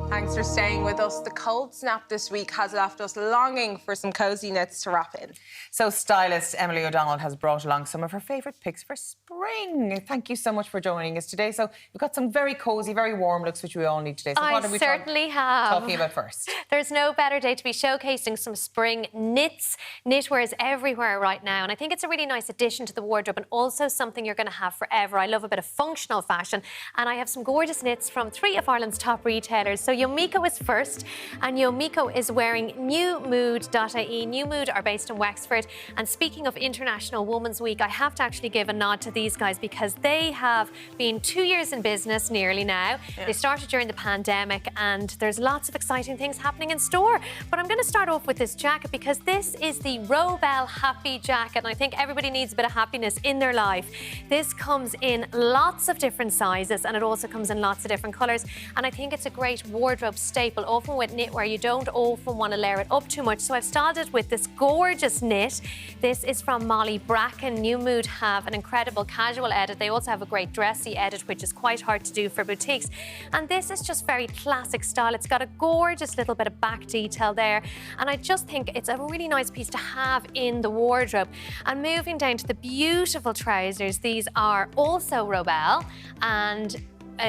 Thanks for staying with us. The cold snap this week has left us longing for some cosy knits to wrap in. So stylist Emily O'Donnell has brought along some of her favourite picks for spring. Thank you so much for joining us today. So we've got some very cosy, very warm looks, which we all need today. So what are we certainly have. talking about first? There's no better day to be showcasing some spring knits. Knitwear is everywhere right now, and I think it's a really nice addition to the wardrobe and also something you're going to have forever. I love a bit of functional fashion, and I have some gorgeous knits from 3 of Ireland's top retailers. So Yomiko is first, and Yomiko is wearing newmood.ie. New Mood are based in Wexford, and speaking of International Women's Week, I have to actually give a nod to these guys because they have been 2 years in business nearly now. Yeah. They started during the pandemic, and there's lots of exciting things happening in store. But I'm going to start off with this jacket because this is the Robel Happy Jacket, and I think everybody needs a bit of happiness in their life. This comes in lots of different sizes, and it also comes in lots of different colours, and I think it's a great wardrobe staple. Often with knitwear, you don't often want to layer it up too much, so I've started with this gorgeous knit. This is from Molly Bracken. New Mood have an incredible casual edit. They also have a great dressy edit, which is quite hard to do for boutiques. And this is just very classic style. It's got a gorgeous little bit of back detail there. And I just think it's a really nice piece to have in the wardrobe. And moving down to the beautiful trousers, these are also Robel, and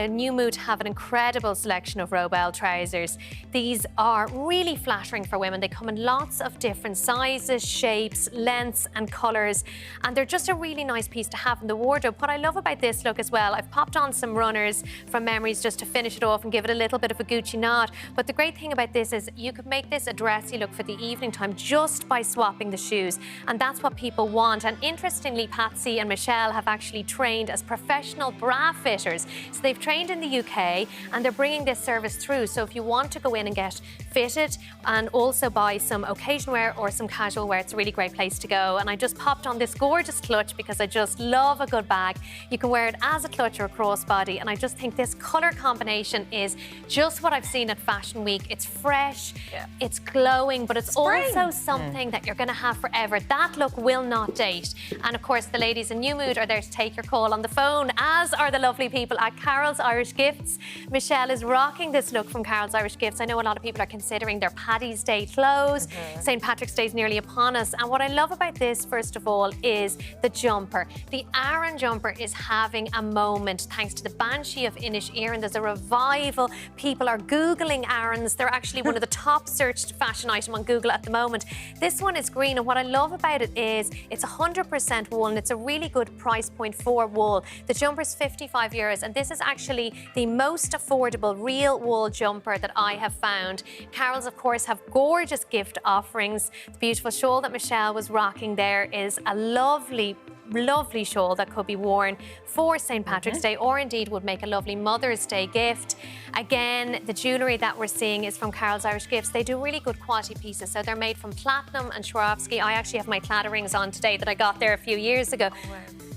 New Mood have an incredible selection of Robel trousers. These are really flattering for women. They come in lots of different sizes, shapes, lengths and colours, and they're just a really nice piece to have in the wardrobe. What I love about this look as well, I've popped on some runners from Memories just to finish it off and give it a little bit of a Gucci nod, but the great thing about this is you could make this a dressy look for the evening time just by swapping the shoes, and that's what people want. And interestingly, Patsy and Michelle have actually trained as professional bra fitters, so they've trained in the UK and they're bringing this service through. So if you want to go in and get fitted and also buy some occasion wear or some casual wear, it's a really great place to go. And I just popped on this gorgeous clutch because I just love a good bag. You can wear it as a clutch or a crossbody, and I just think this colour combination is just what I've seen at Fashion Week. It's fresh, it's glowing, but it's also something that you're going to have forever. That look will not date. And of course, the ladies in New Mood are there to take your call on the phone, as are the lovely people at Carol Carol's Irish Gifts. Michelle is rocking this look from Carol's Irish Gifts. I know a lot of people are considering their Paddy's Day clothes. St. Patrick's Day is nearly upon us. And what I love about this, first of all, is the jumper. The Aran jumper is having a moment thanks to the Banshee of Inisherin. There's a revival. People are Googling Arans. They're actually one of the top searched fashion item on Google at the moment. This one is green, and what I love about it is it's 100% wool, and it's a really good price point for wool. The jumper is €55, and this is actually the most affordable real wool jumper that I have found. Carol's, of course, have gorgeous gift offerings. The beautiful shawl that Michelle was rocking there is a lovely shawl that could be worn for St. Patrick's Day, or indeed would make a lovely Mother's Day gift. Again, the jewellery that we're seeing is from Carol's Irish Gifts. They do really good quality pieces, so they're made from platinum and Swarovski. I actually have my cladding rings on today that I got there a few years ago.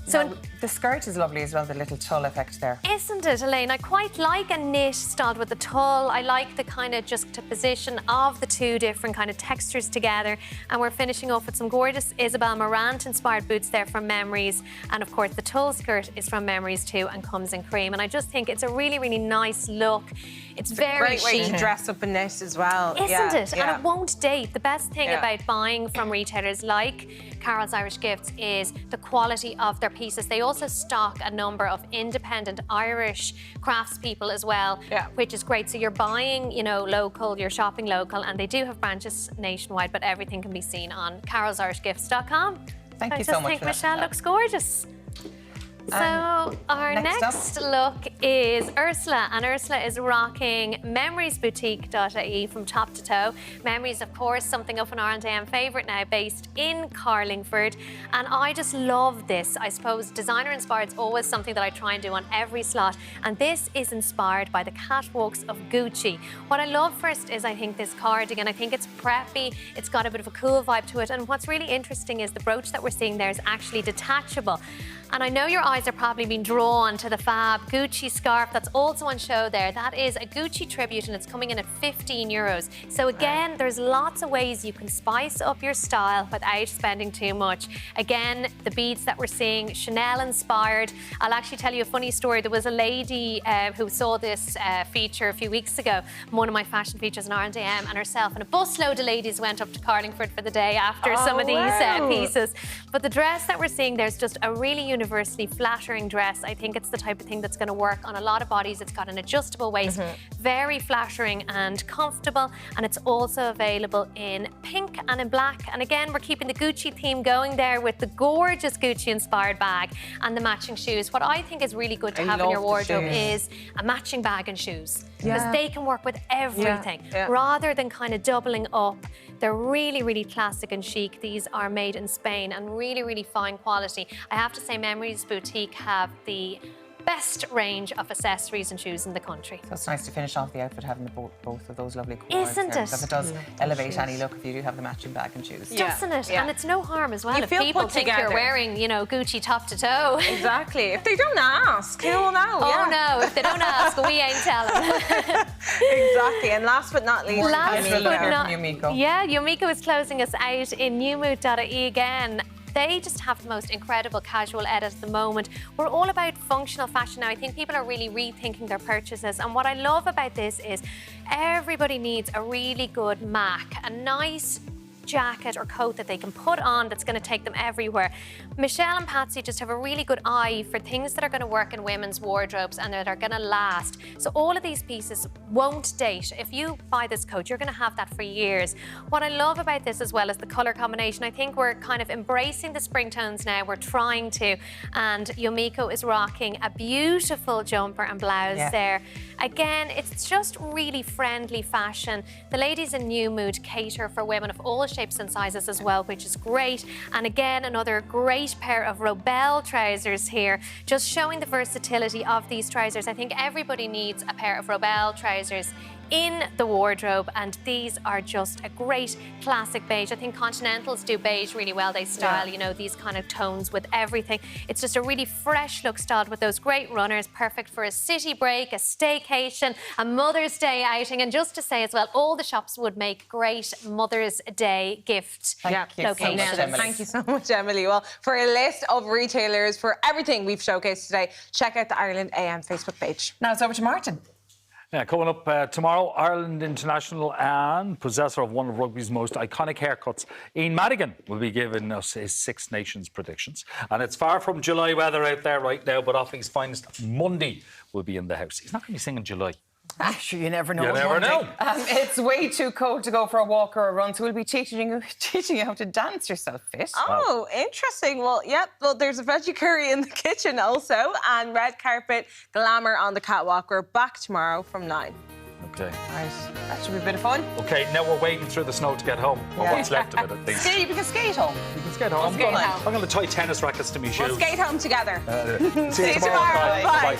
So the skirt is lovely as well, the little tulle effect there. Isn't it, Elaine? I quite like a knit styled with the tulle. I like the kind of juxtaposition of the two different kind of textures together. And we're finishing off with some gorgeous Isabel Marant inspired boots there from Memories. And of course, the tulle skirt is from Memories too and comes in cream. And I just think it's a really, really nice look. It's very great way chic. to dress up in this as well. Isn't it? And it won't date. The best thing about buying from retailers like Carol's Irish Gifts is the quality of their pieces. They also stock a number of independent Irish craftspeople as well, which is great. So you're buying, you know, local, you're shopping local, and they do have branches nationwide, but everything can be seen on carolsirishgifts.com. Thank you so much. I just think Michelle looks gorgeous. So our next look is Ursula, and Ursula is rocking memoriesboutique.ie from top to toe. Memories, of course, something of an R&M favourite now, based in Carlingford, and I just love this. I suppose designer inspired is always something that I try and do on every slot, and this is inspired by the catwalks of Gucci. What I love first is I think this cardigan, I think it's preppy, it's got a bit of a cool vibe to it, and what's really interesting is the brooch that we're seeing there is actually detachable. And I know your eyes are probably being drawn to the fab Gucci scarf that's also on show there. That is a Gucci tribute, and it's coming in at €15. So again, there's lots of ways you can spice up your style without spending too much. Again, the beads that we're seeing, Chanel inspired. I'll actually tell you a funny story. There was a lady who saw this feature a few weeks ago, one of my fashion features in R&M, and herself and a busload of ladies went up to Carlingford for the day after some of these pieces. But the dress that we're seeing there's just a really universally flattering dress. I think it's the type of thing that's going to work on a lot of bodies. It's got an adjustable waist, very flattering and comfortable, and it's also available in pink and in black. And again, we're keeping the Gucci theme going there with the gorgeous Gucci inspired bag and the matching shoes. What I think is really good to have in your wardrobe is a matching bag and shoes, because they can work with everything rather than kind of doubling up. They're really, really classic and chic. These are made in Spain and really, really fine quality. I have to say Memories Boutique have the best range of accessories and shoes in the country. So it's nice to finish off the outfit having both of those lovely cords. Isn't it? Because it does elevate any look if you do have the matching bag and shoes. Doesn't it? And it's no harm as well You if feel people put think together. you're wearing, you know, Gucci top to toe. Exactly. If they don't ask, who will know? Oh no, if they don't ask, we ain't telling. Exactly. And last but not least, Yumiko is closing us out in newmood.ie again. They just have the most incredible casual edit at the moment. We're all about functional fashion now. I think people are really rethinking their purchases. And what I love about this is everybody needs a really good MAC, a nice jacket or coat that they can put on that's going to take them everywhere. Michelle and Patsy just have a really good eye for things that are going to work in women's wardrobes and that are going to last. So all of these pieces won't date. If you buy this coat, you're going to have that for years. What I love about this as well is the colour combination. I think we're kind of embracing the spring tones now. We're trying to. And Yumiko is rocking a beautiful jumper and blouse there. Again, it's just really friendly fashion. The ladies in New Mood cater for women of all shapes and sizes as well, which is great. And again, another great pair of Robel trousers here, just showing the versatility of these trousers. I think everybody needs a pair of Robel trousers in the wardrobe, and these are just a great classic beige. I think Continentals do beige really well. They style, you know, these kind of tones with everything. It's just a really fresh look styled with those great runners, perfect for a city break, a staycation, a Mother's Day outing. And just to say as well, all the shops would make great Mother's Day gift locations. Thank you so much, Emily. Well, for a list of retailers for everything we've showcased today, check out the Ireland AM Facebook page. Now it's over to Martin. Yeah, coming up tomorrow, Ireland international and possessor of one of rugby's most iconic haircuts, Ian Madigan, will be giving us his Six Nations predictions. And it's far from July weather out there right now, but Offaly's finest Monday will be in the house. He's not going to be singing July. Sure, you never know. You never know. It's way too cold to go for a walk or a run, so we'll be teaching you how to dance yourself fit. Oh, interesting. Well, there's a veggie curry in the kitchen also, and red carpet glamour on the catwalk. We're back tomorrow from 9. Okay. Nice. That should be a bit of fun. Okay, now we're wading through the snow to get home. Or what's left of it, I think. We can skate home. We can skate home. I'm going to tie tennis rackets to me shoes. We'll skate home together. See you tomorrow. Bye. Bye.